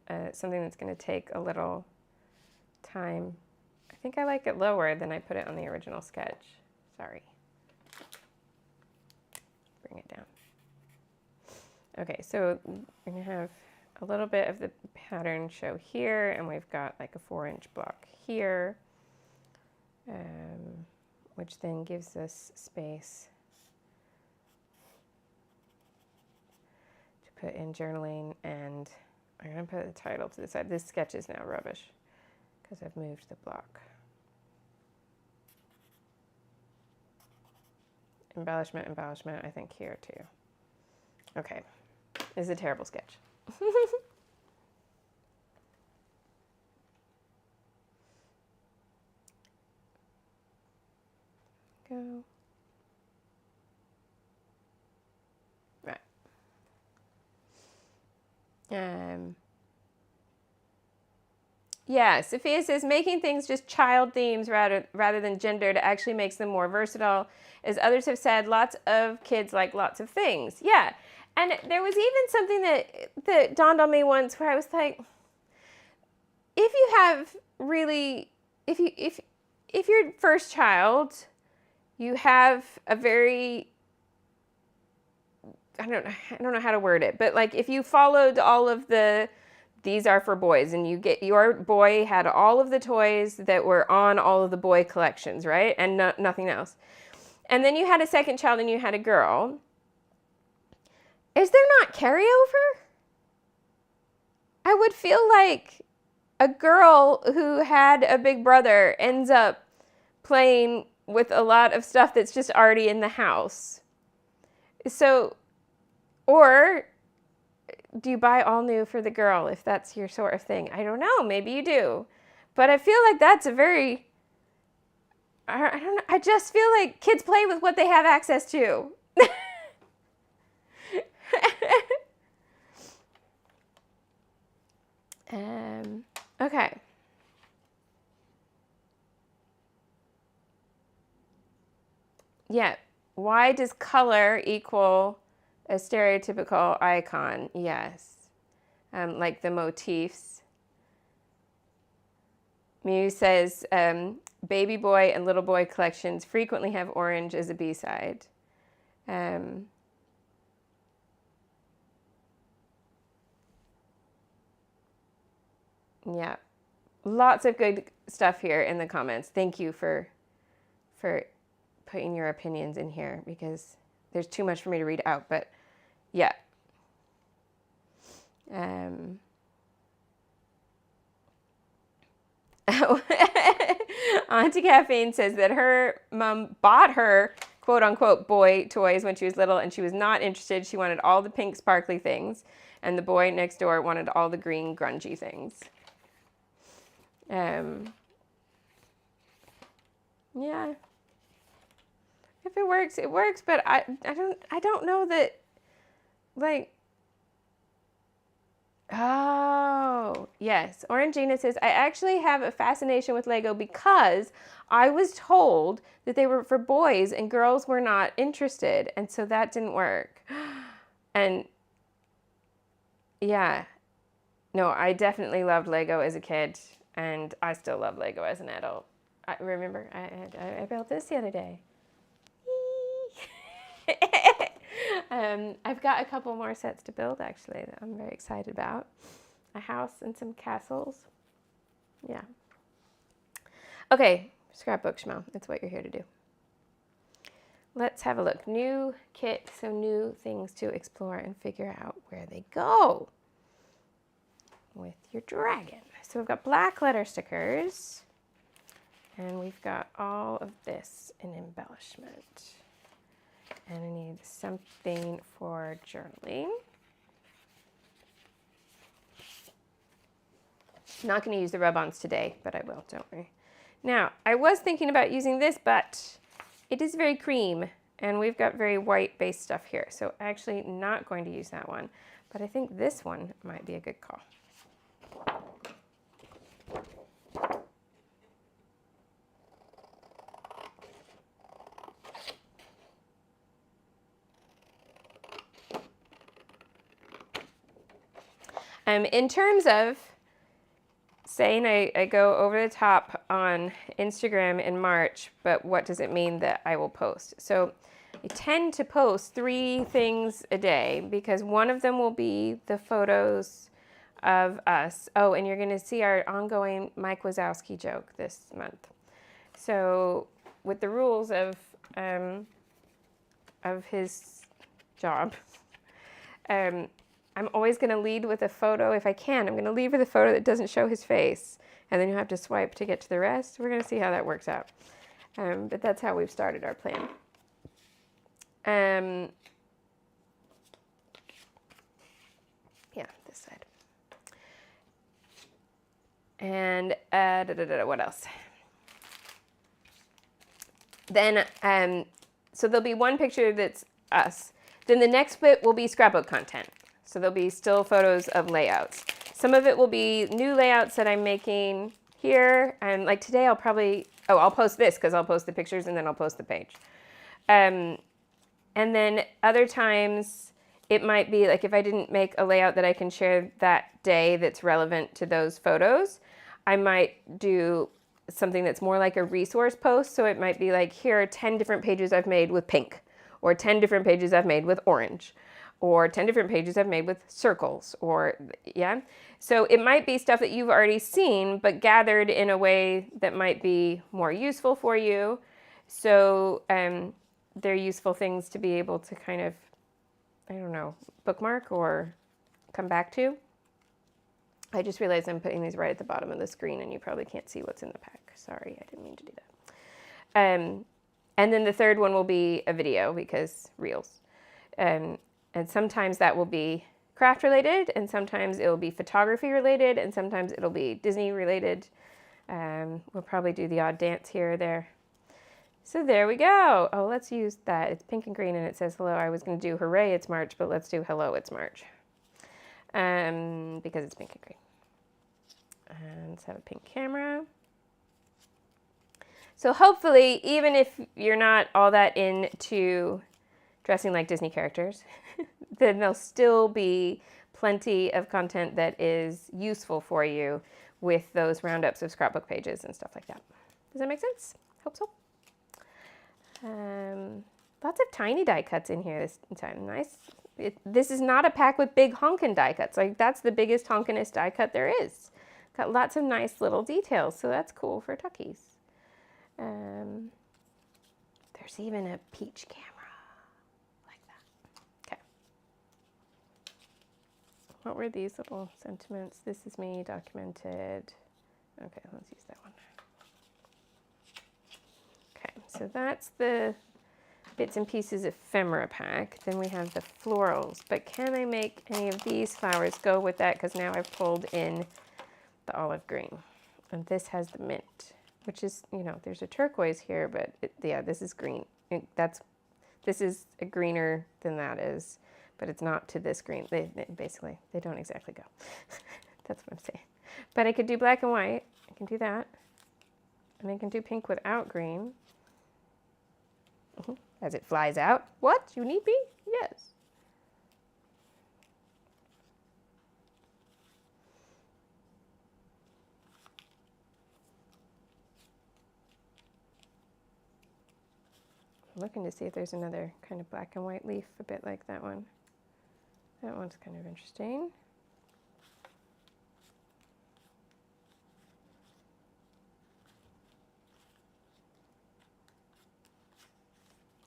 that's going to take a little time. I think I like it lower than I put it on the original sketch. Sorry. Bring it down. Okay, so we're going to have a little bit of the pattern show here, and we've got like a 4-inch block here, which then gives us space to put in journaling. And I'm going to put the title to the side. This sketch is now rubbish because I've moved the block. Embellishment, embellishment, I think here too. Okay, this is a terrible sketch. Go. Right. Yeah, Sophia says making things just child themes rather than gendered actually makes them more versatile. As others have said, lots of kids like lots of things. Yeah, and there was even something that dawned on me once where I was like, if you have really, if your first child, you have a very, I don't know how to word it, but like if you followed all of these are for boys, and your boy had all of the toys that were on all of the boy collections, right? And nothing else. And then you had a second child and you had a girl. Is there not carryover? I would feel like a girl who had a big brother ends up playing with a lot of stuff that's just already in the house. So, or do you buy all new for the girl if that's your sort of thing? I don't know. Maybe you do. But I feel like that's a very, I don't know. I just feel like kids play with what they have access to. Okay. Yeah. Why does color equal a stereotypical icon? Yes. Like the motifs. Mew says, baby boy and little boy collections frequently have orange as a B-side. Yeah. Lots of good stuff here in the comments. Thank you for putting your opinions in here, because there's too much for me to read out, but yeah. Auntie Caffeine says that her mom bought her quote unquote boy toys when she was little, and she was not interested. She wanted all the pink sparkly things, and the boy next door wanted all the green grungy things. Yeah. If it works, it works, but I don't know that, like, oh, yes. Orangina says, I actually have a fascination with Lego because I was told that they were for boys and girls were not interested, and so that didn't work. And yeah, no, I definitely loved Lego as a kid, and I still love Lego as an adult. I remember I built this the other day. I've got a couple more sets to build, actually, that I'm very excited about. A house and some castles. Yeah. Okay, scrapbook, Shimelle. That's what you're here to do. Let's have a look. New kit, so new things to explore and figure out where they go with your dragon. So we've got black letter stickers, and we've got all of this in embellishment. And I need something for journaling. Not going to use the rub-ons today, but I will, don't worry. Now, I was thinking about using this, but it is very cream, and we've got very white-based stuff here. So actually not going to use that one, but I think this one might be a good call. In terms of saying I go over the top on Instagram in March, but what does it mean that I will post? So I tend to post 3 things a day, because one of them will be the photos of us. Oh, and you're going to see our ongoing Mike Wazowski joke this month. So with the rules of his job, I'm always going to lead with a photo. If I can, I'm going to lead with a photo that doesn't show his face. And then you have to swipe to get to the rest. We're going to see how that works out. But that's how we've started our plan. Yeah, this side. And what else? Then, so there'll be one picture that's us. Then the next bit will be scrapbook content. So there'll be still photos of layouts. Some of it will be new layouts that I'm making here. And like today I'll probably, I'll post this because I'll post the pictures and then I'll post the page. And then other times it might be like if I didn't make a layout that I can share that day that's relevant to those photos, I might do something that's more like a resource post. So it might be like, here are 10 different pages I've made with pink, or 10 different pages I've made with orange, or 10 different pages I've made with circles, or yeah. So it might be stuff that you've already seen, but gathered in a way that might be more useful for you. So they're useful things to be able to kind of, I don't know, bookmark or come back to. I just realized I'm putting these right at the bottom of the screen and you probably can't see what's in the pack. Sorry, I didn't mean to do that. And then the third one will be a video because reels. And sometimes that will be craft related, and sometimes it will be photography related, and sometimes it'll be Disney related. We'll probably do the odd dance here or there. So there we go. Oh, let's use that. It's pink and green and it says hello. I was going to do hooray, it's March, but let's do hello, it's March. Because it's pink and green. And let's have a pink camera. So hopefully, even if you're not all that into dressing like Disney characters, then there'll still be plenty of content that is useful for you with those roundups of scrapbook pages and stuff like that. Does that make sense? Hope so. Lots of tiny die cuts in here this time. Nice. This is not a pack with big honkin' die cuts. Like, that's the biggest honkin'est die cut there is. Got lots of nice little details, so that's cool for tuckies. There's even a peach camera like that. Okay. What were these little sentiments? This is me documented. Okay, let's use that one. Okay, so that's the bits and pieces ephemera pack. Then we have the florals, but can I make any of these flowers go with that? Because now I've pulled in the olive green, and this has the mint, which is, you know, there's a turquoise here, but yeah, this is green. This is a greener than that is, but it's not to this green. They basically, they don't exactly go. That's what I'm saying. But I could do black and white. I can do that. And I can do pink without green. As it flies out. What? You need me? Yes. I'm looking to see if there's another kind of black and white leaf, a bit like that one. That one's kind of interesting.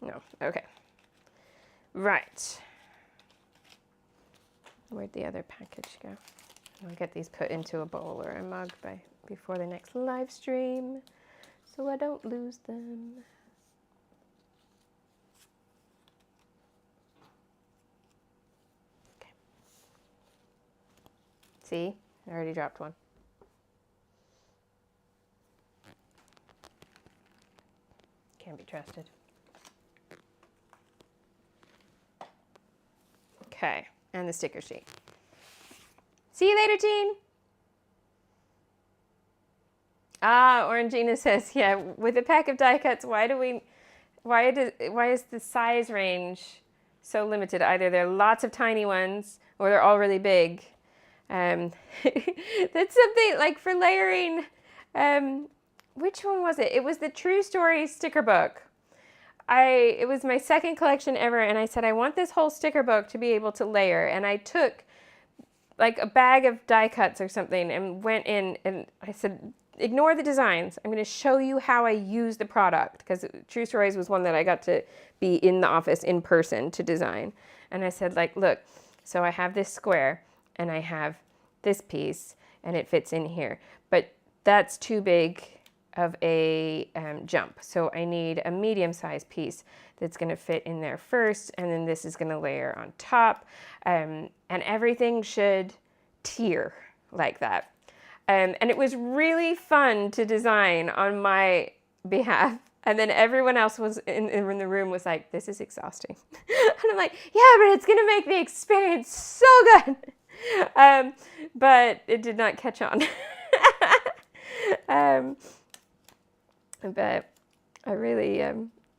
No, okay. Right. Where'd the other package go? I'll get these put into a bowl or a mug before the next live stream so I don't lose them. Okay. See, I already dropped one. Can't be trusted. Okay, and the sticker sheet. See you later, Jean. Ah, Orangina says, yeah, with a pack of die cuts, why is the size range so limited? Either there are lots of tiny ones or they're all really big. That's something like for layering. Which one was it? It was the True Story sticker book. It was my second collection ever, and I said, I want this whole sticker book to be able to layer. And I took like a bag of die cuts or something and went in and I said, ignore the designs. I'm going to show you how I use the product, because True Stories was one that I got to be in the office in person to design. And I said, like, look, so I have this square and I have this piece and it fits in here, but that's too big of a jump. So I need a medium-sized piece that's going to fit in there first, and then this is going to layer on top, and everything should tier like that. And it was really fun to design on my behalf. And then everyone else was in the room was like, this is exhausting. And I'm like, yeah, but it's going to make the experience so good. But it did not catch on. But I really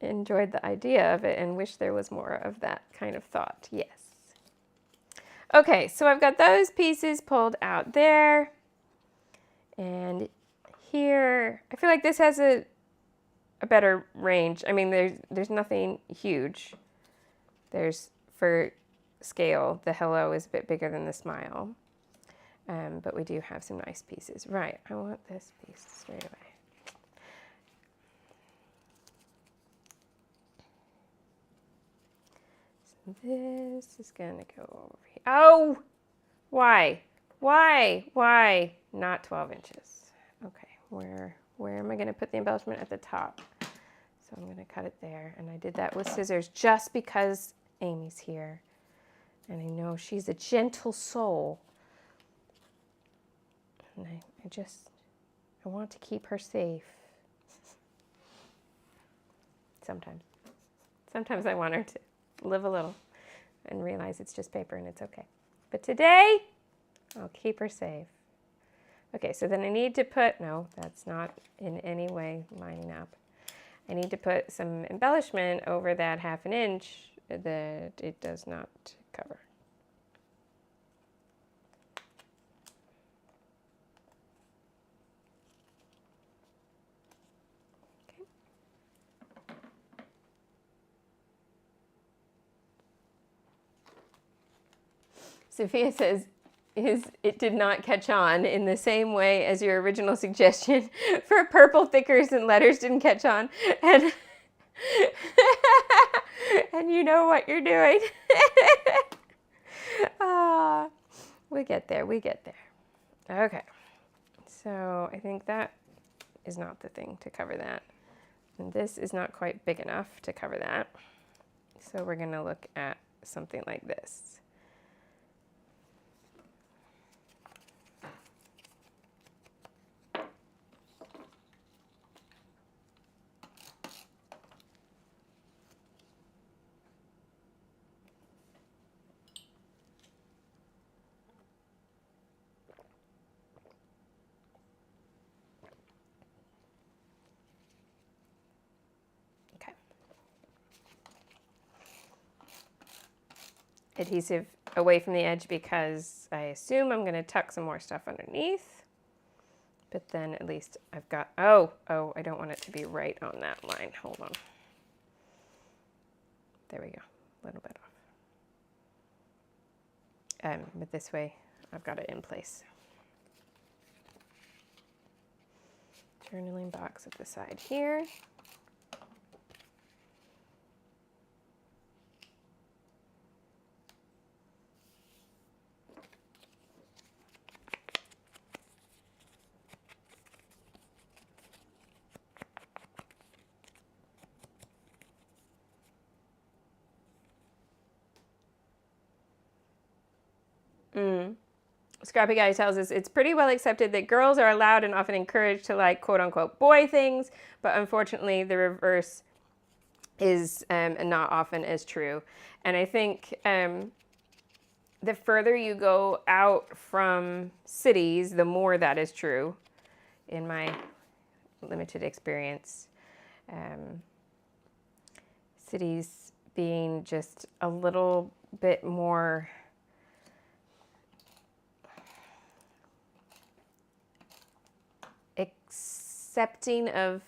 enjoyed the idea of it and wish there was more of that kind of thought. Yes. Okay, so I've got those pieces pulled out there. And here, I feel like this has a better range. I mean, there's nothing huge. There's, for scale, the hello is a bit bigger than the smile. But we do have some nice pieces. Right, I want this piece straight away. So this is gonna go over here. Oh, why? Why? Not 12 inches. Okay, where am I gonna put the embellishment? At the top. So I'm gonna cut it there. And I did that with scissors just because Amy's here. And I know she's a gentle soul. And I want to keep her safe. Sometimes I want her to live a little and realize it's just paper and it's okay. But today, I'll keep her safe. Okay, so then I need to put, no, that's not in any way lining up. I need to put some embellishment over that 1/2 inch that it does not cover. Sophia says, it did not catch on in the same way as your original suggestion for purple thickers and letters didn't catch on. And, and you know what you're doing. We get there. Okay. So I think that is not the thing to cover that. And this is not quite big enough to cover that. So we're going to look at something like this. Adhesive away from the edge because I assume I'm going to tuck some more stuff underneath. But then at least I've got, oh, I don't want it to be right on that line. Hold on. There we go. A little bit off. But this way I've got it in place. Journaling box at the side here. Scrappy Guy tells us it's pretty well accepted that girls are allowed and often encouraged to like quote unquote boy things, but unfortunately the reverse is not often as true. And I think the further you go out from cities, the more that is true in my limited experience. Cities being just a little bit more accepting of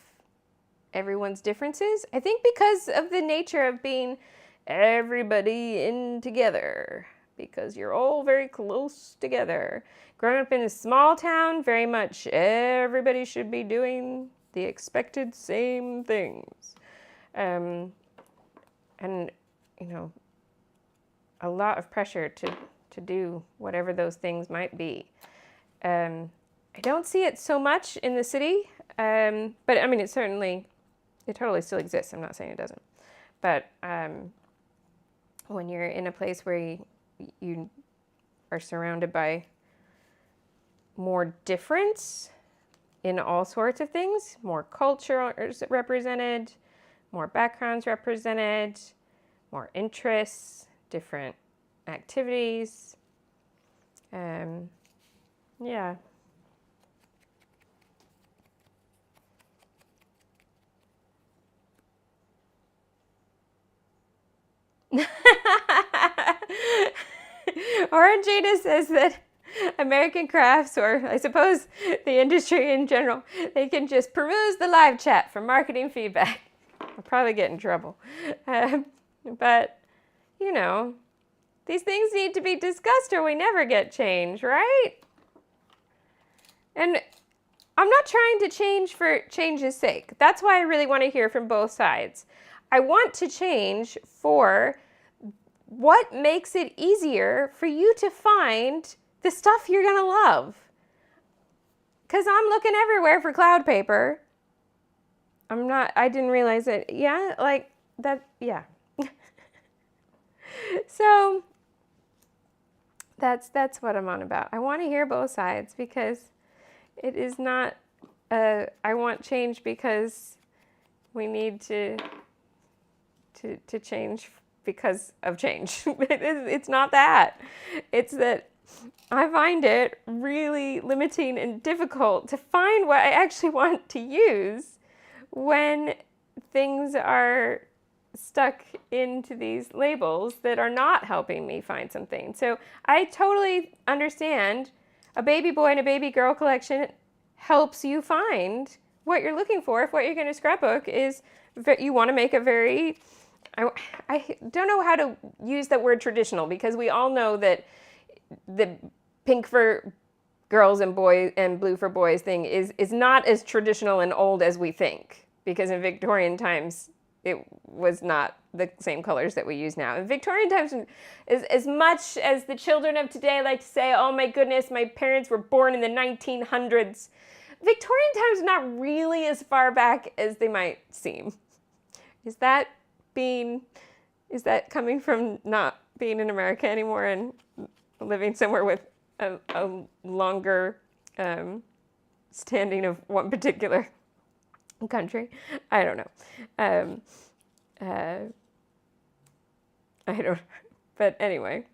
everyone's differences. I think because of the nature of being everybody in together. because you're all very close together. Growing up in a small town, very much everybody should be doing the expected same things. And, you know, a lot of pressure to do whatever those things might be. I don't see it so much in the city, but I mean, it totally still exists. I'm not saying it doesn't. But when you're in a place where you are surrounded by more difference in all sorts of things, more culture represented, more backgrounds represented, more interests, different activities. Yeah. Orangina says that American crafts, or I suppose the industry in general, they can just peruse the live chat for marketing feedback. I'll probably get in trouble. But, you know, these things need to be discussed or we never get change, right? And I'm not trying to change for change's sake. That's why I really want to hear from both sides. I want to change for what makes it easier for you to find the stuff you're going to love. Because I'm looking everywhere for cloud paper. I didn't realize it. Yeah, like that, yeah. So that's what I'm on about. I want to hear both sides because it is not, I want change because we need to change because of change. It's not that. It's that I find it really limiting and difficult to find what I actually want to use when things are stuck into these labels that are not helping me find something. So I totally understand a baby boy and a baby girl collection helps you find what you're looking for. If what you're going to scrapbook is you want to make a very, I don't know how to use that word traditional, because we all know that the pink for girls and boys and blue for boys thing is not as traditional and old as we think, because in Victorian times it was not the same colors that we use now. In Victorian times, as much as the children of today like to say, oh my goodness, my parents were born in the 1900s, Victorian times not really as far back as they might seem. Is that coming from not being in America anymore and living somewhere with a longer standing of one particular country? I don't know. I don't, but anyway.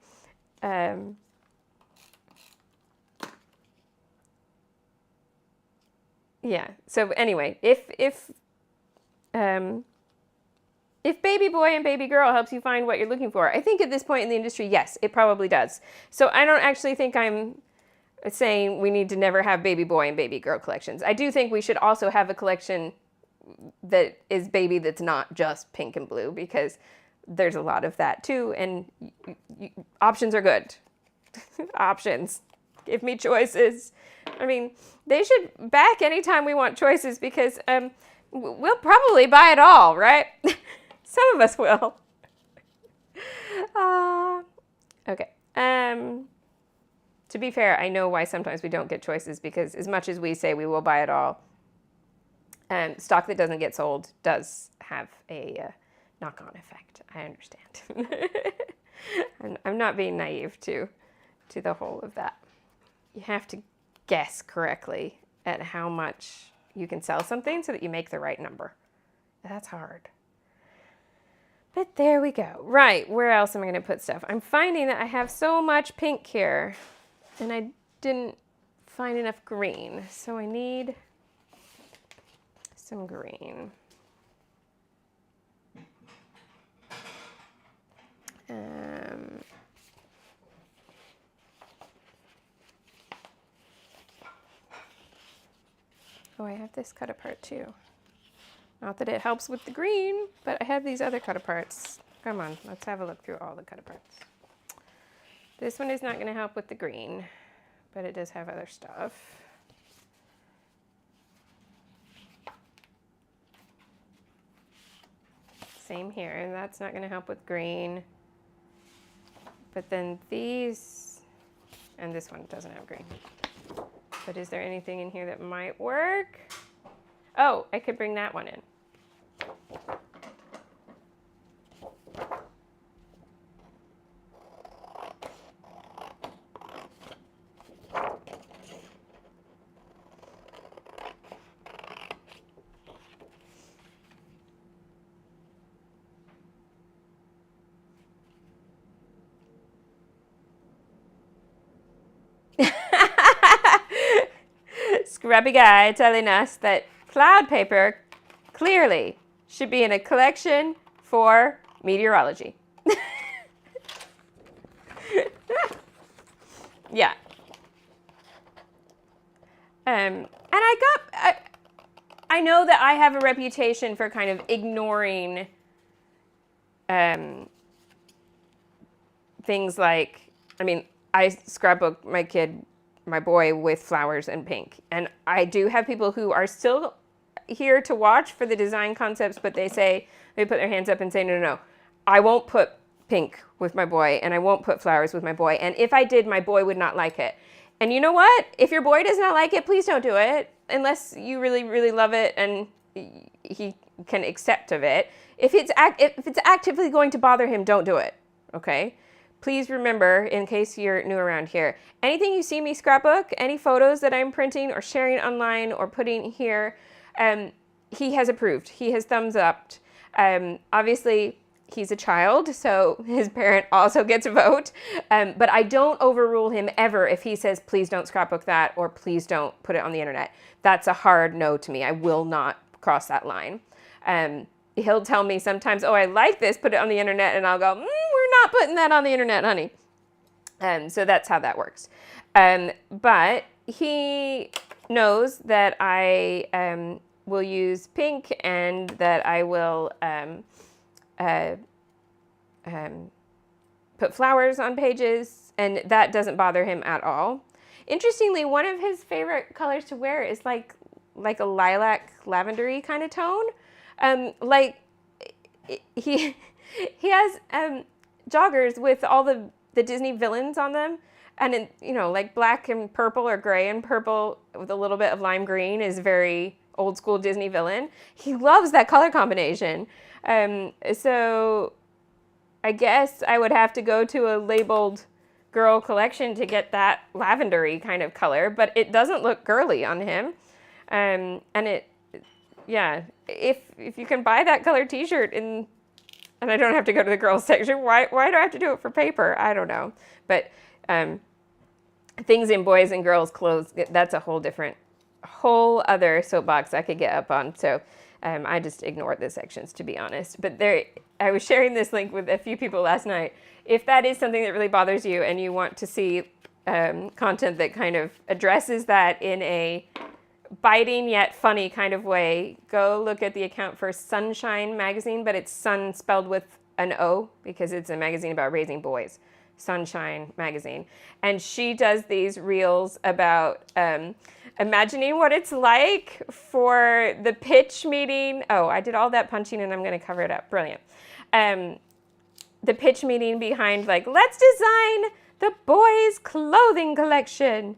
Yeah, so anyway, if baby boy and baby girl helps you find what you're looking for, I think at this point in the industry, yes, it probably does. So I don't actually think I'm saying we need to never have baby boy and baby girl collections. I do think we should also have a collection that is baby that's not just pink and blue, because there's a lot of that too, and options are good. Options. Give me choices. I mean, they should back anytime we want choices, because we'll probably buy it all, right? Some of us will. Okay. To be fair, I know why sometimes we don't get choices, because as much as we say we will buy it all, stock that doesn't get sold does have a knock-on effect. I understand. I'm not being naive to the whole of that. You have to guess correctly at how much you can sell something so that you make the right number. That's hard. But there we go. Right, where else am I going to put stuff? I'm finding that I have so much pink here, and I didn't find enough green. So I need some green. Oh, I have this cut apart too. Not that it helps with the green, but I have these other cut aparts. Come on, let's have a look through all the cut aparts. This one is not going to help with the green, but it does have other stuff. Same here, and that's not going to help with green. But then these, and this one doesn't have green. But is there anything in here that might work? Oh, I could bring that one in. Scrappy guy telling us that cloud paper clearly should be in a collection for meteorology. Yeah. And I know that I have a reputation for kind of ignoring things like, I mean, I scrapbook my boy with flowers and pink. And I do have people who are still here to watch for the design concepts, but they put their hands up and say, no, I won't put pink with my boy, and I won't put flowers with my boy. And if I did, my boy would not like it. And you know what? If your boy does not like it, please don't do it, unless you really, really love it and he can accept of it. If it's actively going to bother him, don't do it, okay? Please remember, in case you're new around here, anything you see me scrapbook, any photos that I'm printing or sharing online or putting here, he has approved. He has thumbs upped. Obviously, he's a child, so his parent also gets a vote. But I don't overrule him ever if he says, please don't scrapbook that, or please don't put it on the internet. That's a hard no to me. I will not cross that line. He'll tell me sometimes, oh, I like this, put it on the internet, and I'll go, we're not putting that on the internet, honey. So that's how that works. But he knows that I will use pink and that I will put flowers on pages, and that doesn't bother him at all. Interestingly, one of his favorite colors to wear is like a lilac lavendery kind of tone. He has joggers with all the Disney villains on them, and like black and purple or gray and purple with a little bit of lime green is very old school Disney villain. He loves that color combination. So I guess I would have to go to a labeled girl collection to get that lavendery kind of color, but it doesn't look girly on him. And yeah, if you can buy that color t-shirt and I don't have to go to the girls section, why do I have to do it for paper? I don't know. But things in boys and girls clothes, that's a whole other soapbox I could get up on. So I just ignored the sections, to be honest. But I was sharing this link with a few people last night. If that is something that really bothers you and you want to see content that kind of addresses that in a biting yet funny kind of way, go look at the account for Sunshine Magazine, but it's sun spelled with an O because it's a magazine about raising boys. Sunshine Magazine. And she does these reels about imagining what it's like for the pitch meeting. Oh, I did all that punching and I'm going to cover it up. Brilliant. The pitch meeting behind, like, let's design the boys' clothing collection.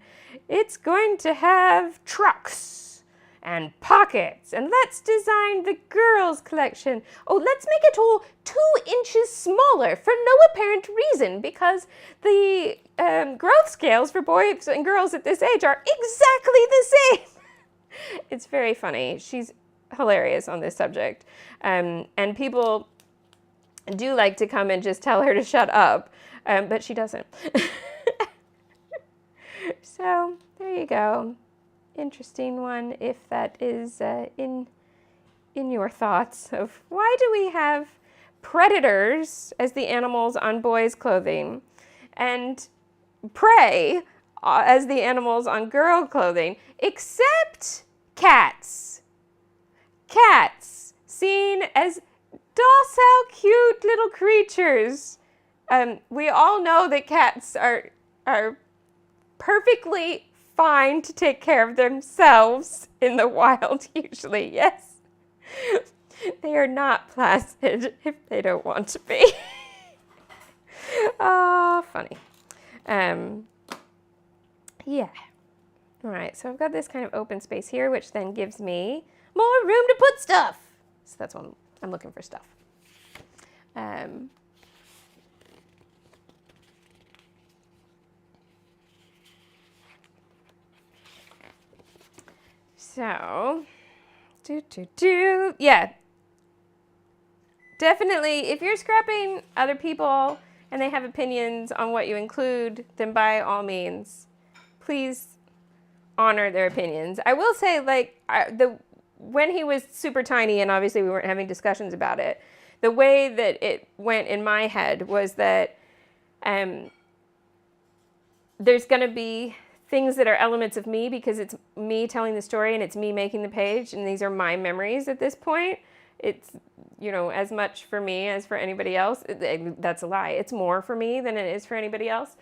It's going to have trucks and pockets. And let's design the girls' collection. Oh, let's make it all 2 inches smaller for no apparent reason because the growth scales for boys and girls at this age are exactly the same. It's very funny. She's hilarious on this subject. And people do like to come and just tell her to shut up, but she doesn't. So there you go. Interesting one if that is in your thoughts of why do we have predators as the animals on boys' clothing and prey as the animals on girl clothing, except cats. Cats seen as docile, cute little creatures We all know that cats are perfectly fine to take care of themselves in the wild, usually, yes. They are not placid if they don't want to be. Oh, funny. Yeah. All right, so I've got this kind of open space here, which then gives me more room to put stuff. So that's what I'm looking for stuff. So, yeah. Definitely, if you're scrapping other people and they have opinions on what you include, then by all means, please honor their opinions. I will say, like, when he was super tiny, and obviously we weren't having discussions about it, the way that it went in my head was that there's going to be things that are elements of me because it's me telling the story and it's me making the page, and these are my memories at this point. It's, you know, as much for me as for anybody else. That's a lie. It's more for me than it is for anybody else.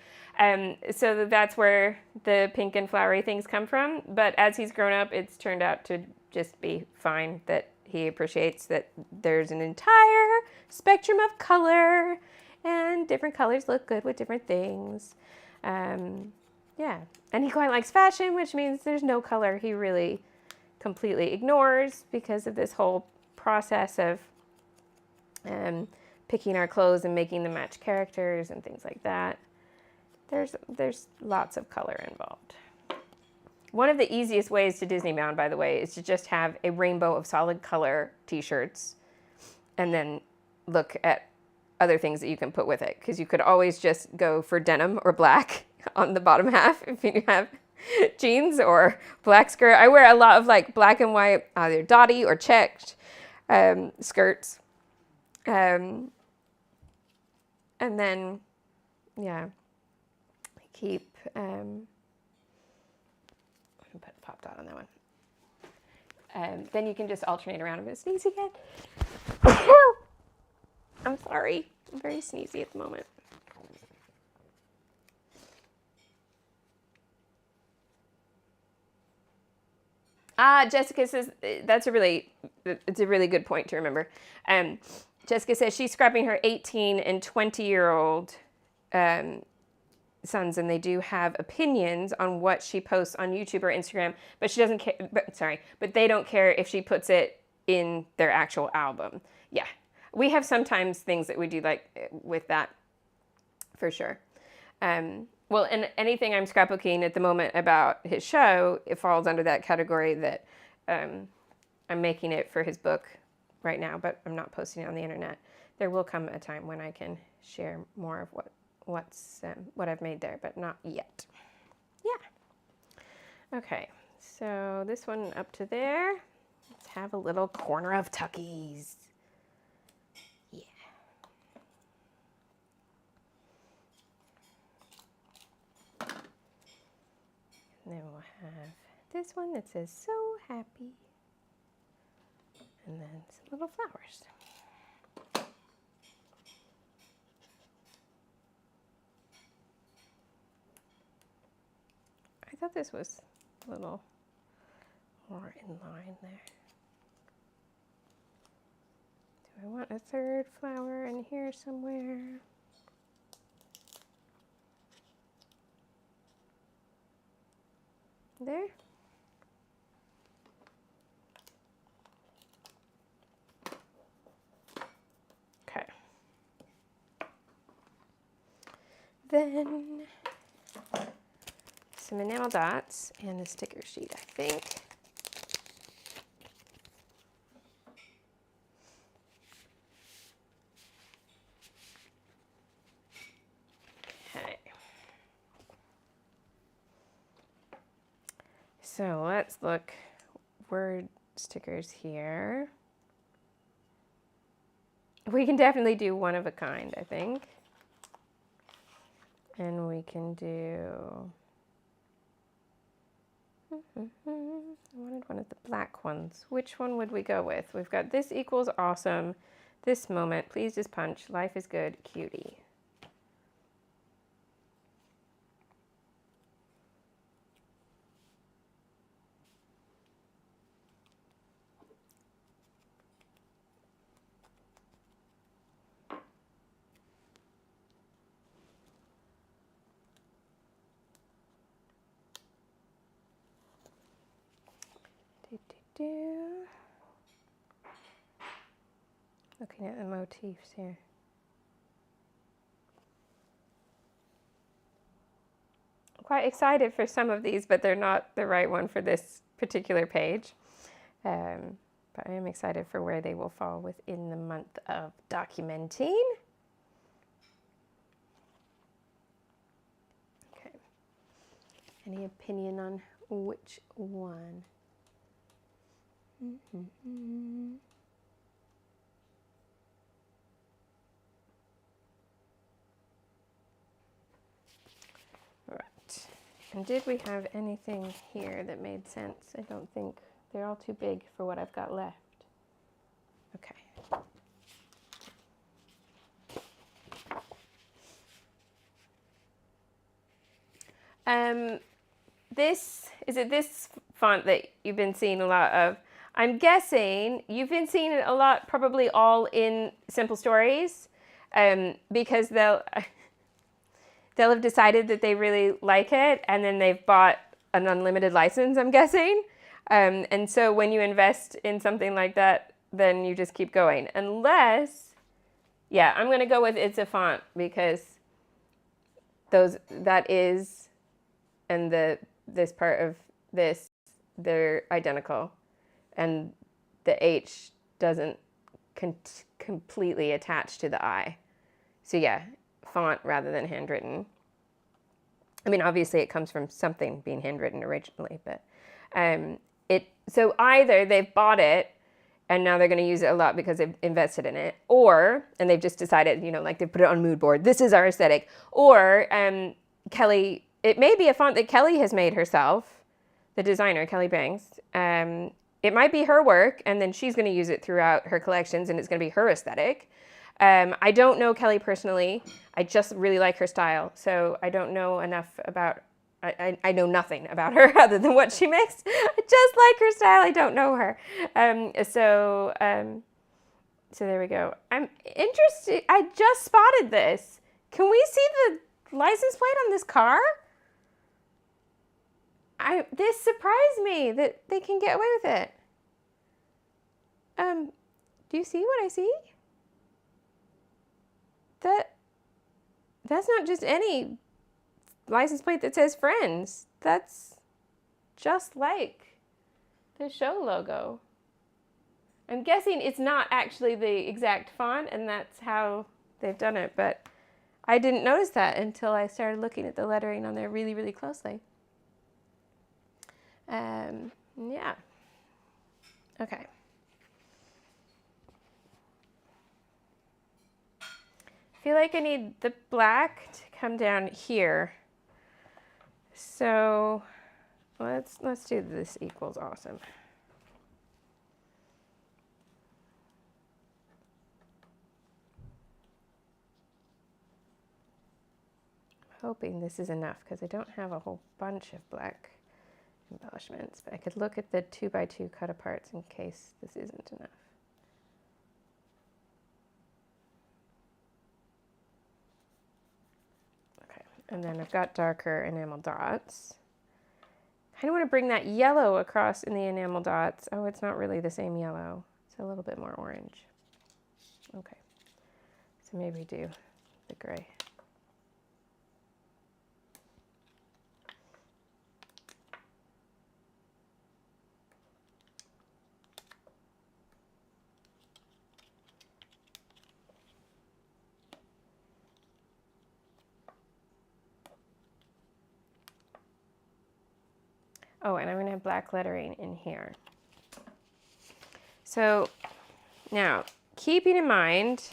So that's where the pink and flowery things come from. But as he's grown up, it's turned out to just be fine that he appreciates that there's an entire spectrum of color and different colors look good with different things. Yeah, and he quite likes fashion, which means there's no color he really completely ignores because of this whole process of picking our clothes and making them match characters and things like that. There's lots of color involved. One of the easiest ways to Disney Bound, by the way, is to just have a rainbow of solid color t-shirts and then look at other things that you can put with it, because you could always just go for denim or black on the bottom half if you have jeans or black skirt. I wear a lot of like black and white, either dotty or checked skirts. And then, yeah, I keep, I'm gonna put a pop dot on that one. Then you can just alternate around. I'm gonna sneeze again. I'm sorry, I'm very sneezy at the moment. Jessica says, it's a really good point to remember. Jessica says she's scrapping her 18 and 20-year-old sons, and they do have opinions on what she posts on YouTube or Instagram, but she doesn't care. But they don't care if she puts it in their actual album. Yeah, we have sometimes things that we do like with that, for sure. Well, and anything I'm scrapbooking at the moment about his show, it falls under that category that I'm making it for his book right now, but I'm not posting it on the internet. There will come a time when I can share more of what I've made there, but not yet. Yeah. Okay, so this one up to there. Let's have a little corner of Tuckies. Yeah. And then we'll have this one that says "So Happy," and then some little flowers. I thought this was a little more in line there. Do I want a third flower in here somewhere? There. Okay. Then some enamel dots and a sticker sheet, I think. Okay. So let's look word stickers here. We can definitely do one of a kind, I think. And we can do, I wanted one of the black ones. Which one would we go with? We've got this equals awesome, this moment, please just punch, life is good, cutie. Looking at the motifs here. Quite excited for some of these, but they're not the right one for this particular page. But I am excited for where they will fall within the month of documenting. Okay. Any opinion on which one? Right. And did we have anything here that made sense? I don't think. They're all too big for what I've got left. Okay. Is it this font that you've been seeing a lot of? I'm guessing you've been seeing it a lot, probably all in Simple Stories, because they'll have decided that they really like it, and then they've bought an unlimited license, I'm guessing. And so when you invest in something like that, then you just keep going. Unless, yeah, I'm going to go with It's a Font, because that is, and this part of this, they're identical. And the H doesn't completely attach to the I. So yeah, font rather than handwritten. I mean, obviously it comes from something being handwritten originally, but so either they've bought it and now they're going to use it a lot because they've invested in it, and they've just decided, like they put it on mood board, this is our aesthetic. Or Kelly, it may be a font that Kelly has made herself, the designer, Kelly Banks. It might be her work, and then she's going to use it throughout her collections, and it's going to be her aesthetic. I don't know Kelly personally. I just really like her style, so I don't know enough about. I know nothing about her other than what she makes. I just like her style. I don't know her. So there we go. I'm interested. I just spotted this. Can we see the license plate on this car? This surprised me that they can get away with it. Do you see what I see? That's not just any license plate that says Friends. That's just like the show logo. I'm guessing it's not actually the exact font, and that's how they've done it, but I didn't notice that until I started looking at the lettering on there really, really closely. Yeah. Okay. I feel like I need the black to come down here. So let's do this equals awesome. I'm hoping this is enough because I don't have a whole bunch of black embellishments, but I could look at the 2x2 cut aparts in case this isn't enough. Okay, and then I've got darker enamel dots. I kind of want to bring that yellow across in the enamel dots. Oh, it's not really the same yellow. It's a little bit more orange. Okay, so maybe do the gray. Oh, and I'm going to have black lettering in here. So now, keeping in mind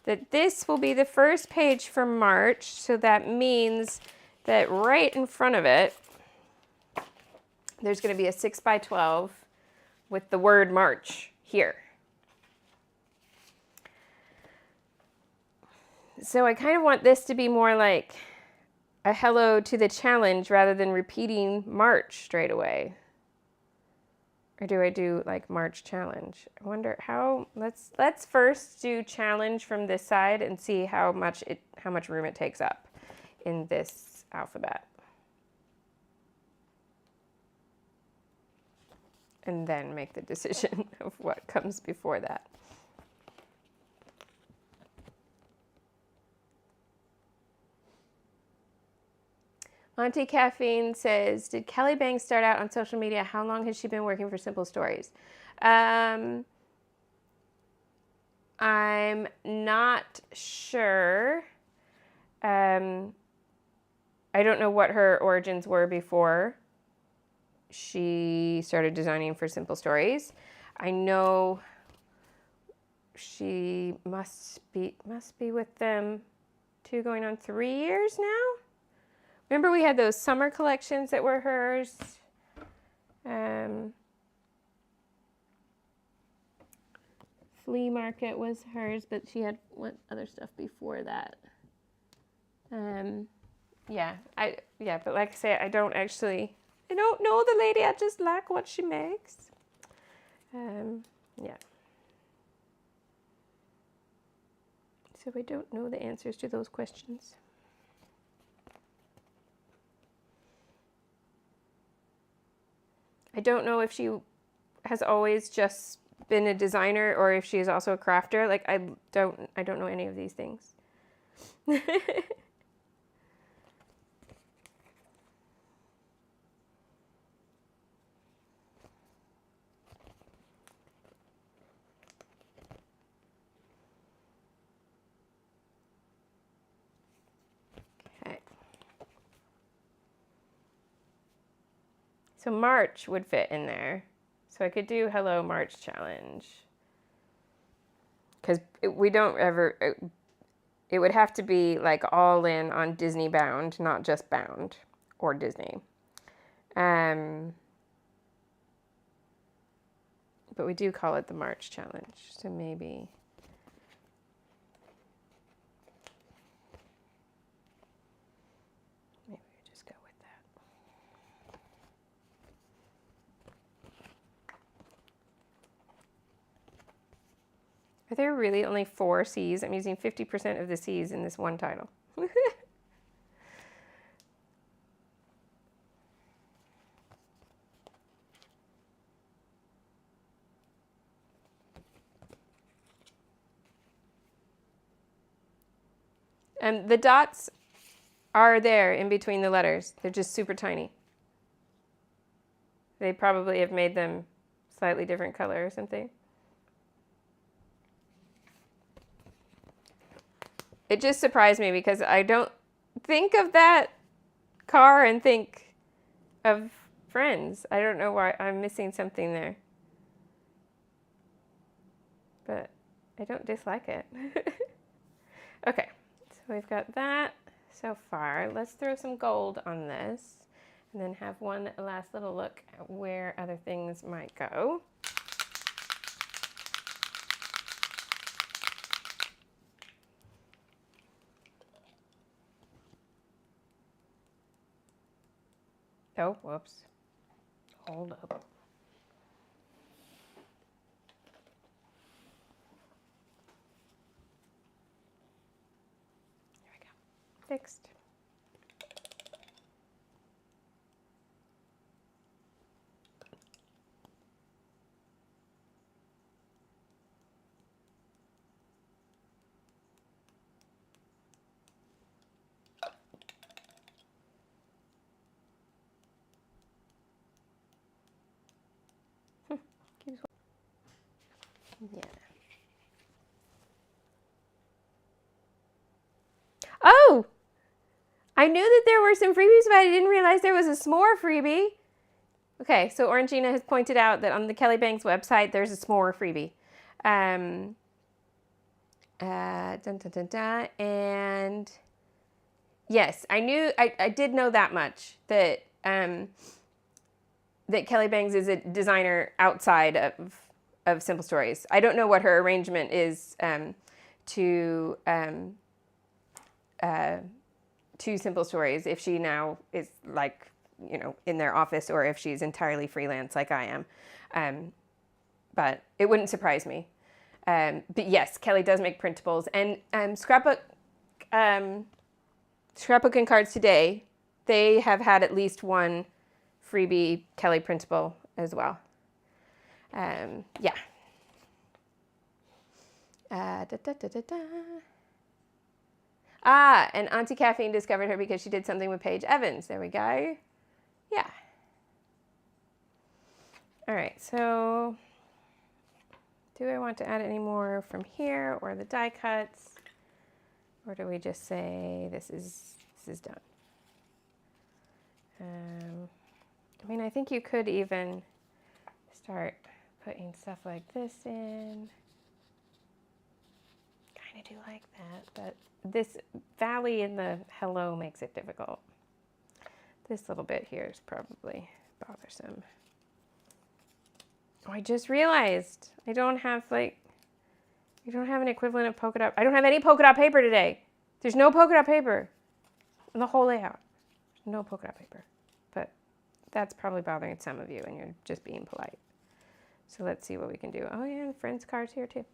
that this will be the first page for March, so that means that right in front of it, there's going to be a 6x12 with the word March here. So I kind of want this to be more like a hello to the challenge rather than repeating March straight away. Or do I do like March challenge? I wonder how. Let's first do challenge from this side and see how much room it takes up in this alphabet. and then make the decision of what comes before that. Monty Caffeine says, did Kelly Bangs start out on social media? How long has she been working for Simple Stories? I'm not sure. I don't know what her origins were before she started designing for Simple Stories. I know she must be with them 2 going on 3 years now. Remember we had those summer collections that were hers. Flea Market was hers, but she had what other stuff before that? Yeah, but like I say, I don't know the lady. I just like what she makes. Yeah. So I don't know the answers to those questions. I don't know if she has always just been a designer or if she is also a crafter. Like I don't know any of these things. Okay. So March would fit in there. So I could do Hello March Challenge. Because we don't ever, it would have to be like all in on Disney Bound, not just Bound or Disney. But we do call it the March Challenge. So maybe. Maybe we just go with that. Are there really only 4 C's? I'm using 50% of the C's in this one title. And the dots are there in between the letters. They're just super tiny. They probably have made them slightly different color or something. It just surprised me because I don't think of that car and think of Friends. I don't know why I'm missing something there. But I don't dislike it. Okay, so we've got that so far. Let's throw some gold on this and then have one last little look at where other things might go. Oh, whoops. Hold up. There we go. Fixed. Yeah. Oh! I knew that there were some freebies, but I didn't realize there was a s'more freebie. Okay, so Orangina has pointed out that on the Kelly Bangs website, there's a s'more freebie. And yes, I did know that much, that that Kelly Bangs is a designer outside of Simple Stories. I don't know what her arrangement is to Simple Stories, if she now is like, in their office or if she's entirely freelance like I am. But it wouldn't surprise me. But yes, Kelly does make printables. And Scrapbooking Cards Today, they have had at least one freebie Kelly printable as well. Yeah. Da, da, da, da, da. Ah, and Auntie Caffeine discovered her because she did something with Paige Evans. There we go. Yeah. All right, so do I want to add any more from here or the die cuts? Or do we just say this is done? I mean, I think you could even start putting stuff like this in. Kind of do like that, but this valley in the hello makes it difficult. This little bit here is probably bothersome. Oh, I just realized I don't have an equivalent of polka dot. I don't have any polka dot paper today. There's no polka dot paper in the whole layout. There's no polka dot paper, but that's probably bothering some of you and you're just being polite. So let's see what we can do. Oh yeah, and friends cards here too.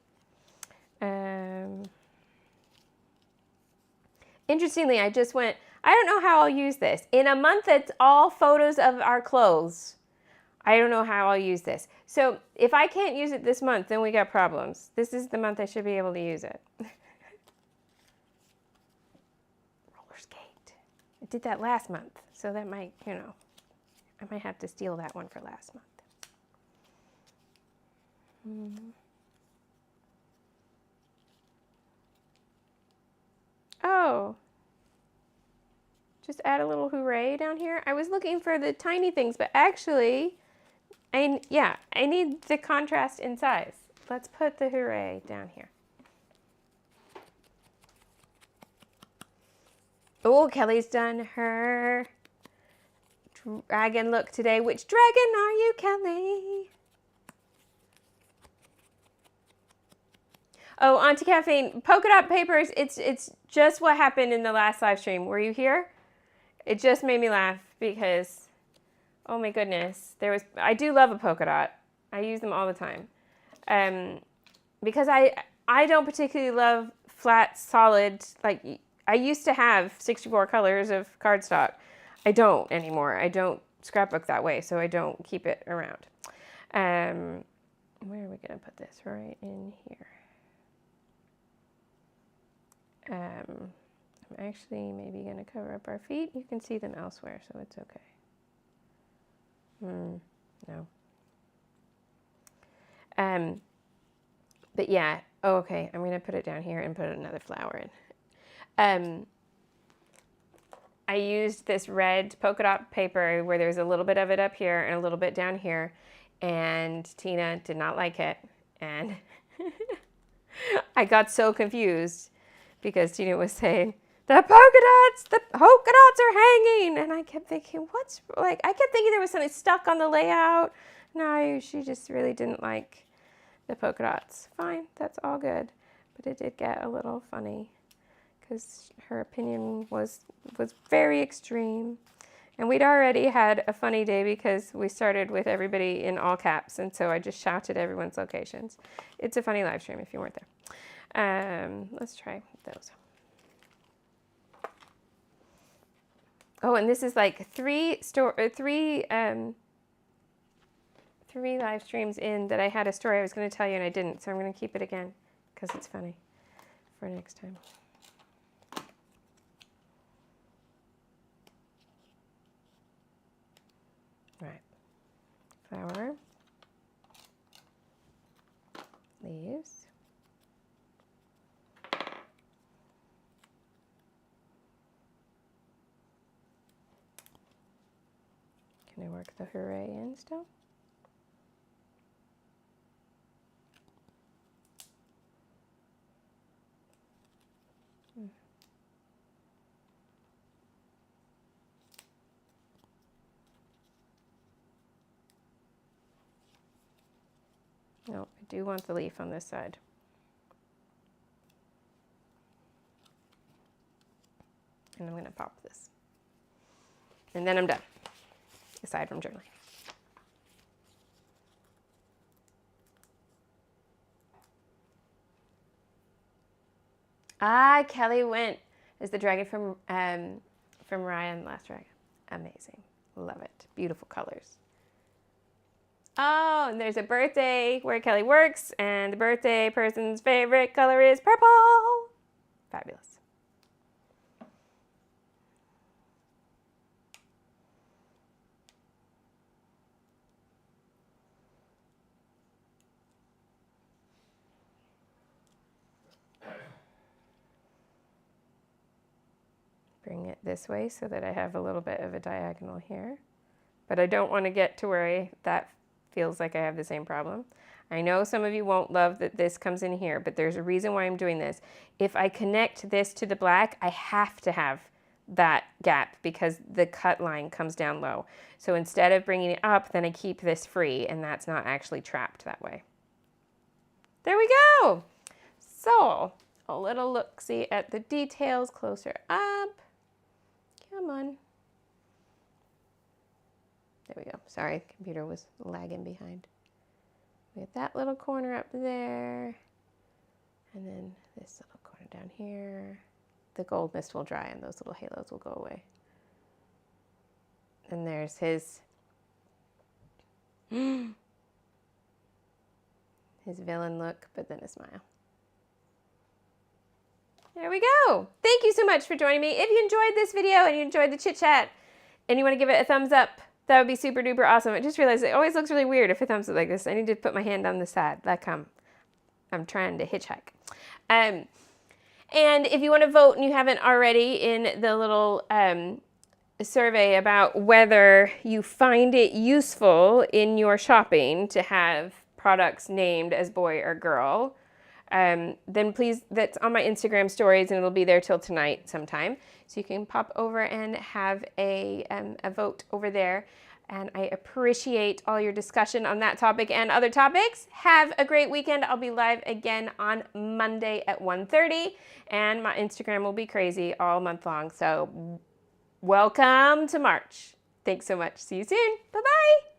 Interestingly, I don't know how I'll use this. In a month, it's all photos of our clothes. I don't know how I'll use this. So if I can't use it this month, then we got problems. This is the month I should be able to use it. Roller skate. I did that last month, so that might, I might have to steal that one for last month. Oh. Just add a little hooray down here. I was looking for the tiny things, but actually, I need the contrast in size. Let's put the hooray down here. Oh, Kelly's done her dragon look today. Which dragon are you, Kelly? Oh, Auntie Caffeine, polka dot papers, it's just what happened in the last live stream. Were you here? It just made me laugh because, oh my goodness, I do love a polka dot. I use them all the time. Because I don't particularly love flat, solid, like I used to have 64 colors of cardstock. I don't anymore. I don't scrapbook that way, so I don't keep it around. Where are we gonna put this? Right in here. I'm actually maybe going to cover up our feet. You can see them elsewhere, so it's okay. No. But yeah, oh, okay, I'm going to put it down here and put another flower in. I used this red polka dot paper where there's a little bit of it up here and a little bit down here, and Tina did not like it, and I got so confused because Tina was saying, the polka dots are hanging. And I kept thinking, I kept thinking there was something stuck on the layout. No, she just really didn't like the polka dots. Fine, that's all good. But it did get a little funny because her opinion was very extreme. And we'd already had a funny day because we started with everybody in all caps. And so I just shouted everyone's locations. It's a funny live stream if you weren't there. Let's try those. Oh, and this is like three live streams in that I had a story I was going to tell you and I didn't, so I'm going to keep it again because it's funny for next time. Right. Flower. Leaves. Can I work the hooray in still? No, I do want the leaf on this side. And I'm going to pop this. And then I'm done, aside from journaling. Ah, Kelly went as the dragon from Ryan Last Dragon. Amazing. Love it. Beautiful colors. Oh, and there's a birthday where Kelly works, and the birthday person's favorite color is purple. Fabulous. Bring it this way so that I have a little bit of a diagonal here. But I don't want to get to where that feels like I have the same problem. I know some of you won't love that this comes in here, but there's a reason why I'm doing this. If I connect this to the black, I have to have that gap because the cut line comes down low. So instead of bringing it up, then I keep this free, and that's not actually trapped that way. There we go. So a little look-see at the details closer up. Come on. There we go. Sorry, computer was lagging behind. We have that little corner up there. And then this little corner down here. The gold mist will dry and those little halos will go away. And there's his villain look, but then a smile. There we go. Thank you so much for joining me. If you enjoyed this video and you enjoyed the chit chat and you want to give it a thumbs up, that would be super duper awesome. I just realized it always looks really weird if it thumbs up like this. I need to put my hand on the side like I'm trying to hitchhike. And if you want to vote and you haven't already in the little survey about whether you find it useful in your shopping to have products named as boy or girl, then please, that's on my Instagram stories and it'll be there till tonight sometime. So you can pop over and have a vote over there. And I appreciate all your discussion on that topic and other topics. Have a great weekend. I'll be live again on Monday at 1:30 and my Instagram will be crazy all month long. So welcome to March. Thanks so much. See you soon. Bye-bye.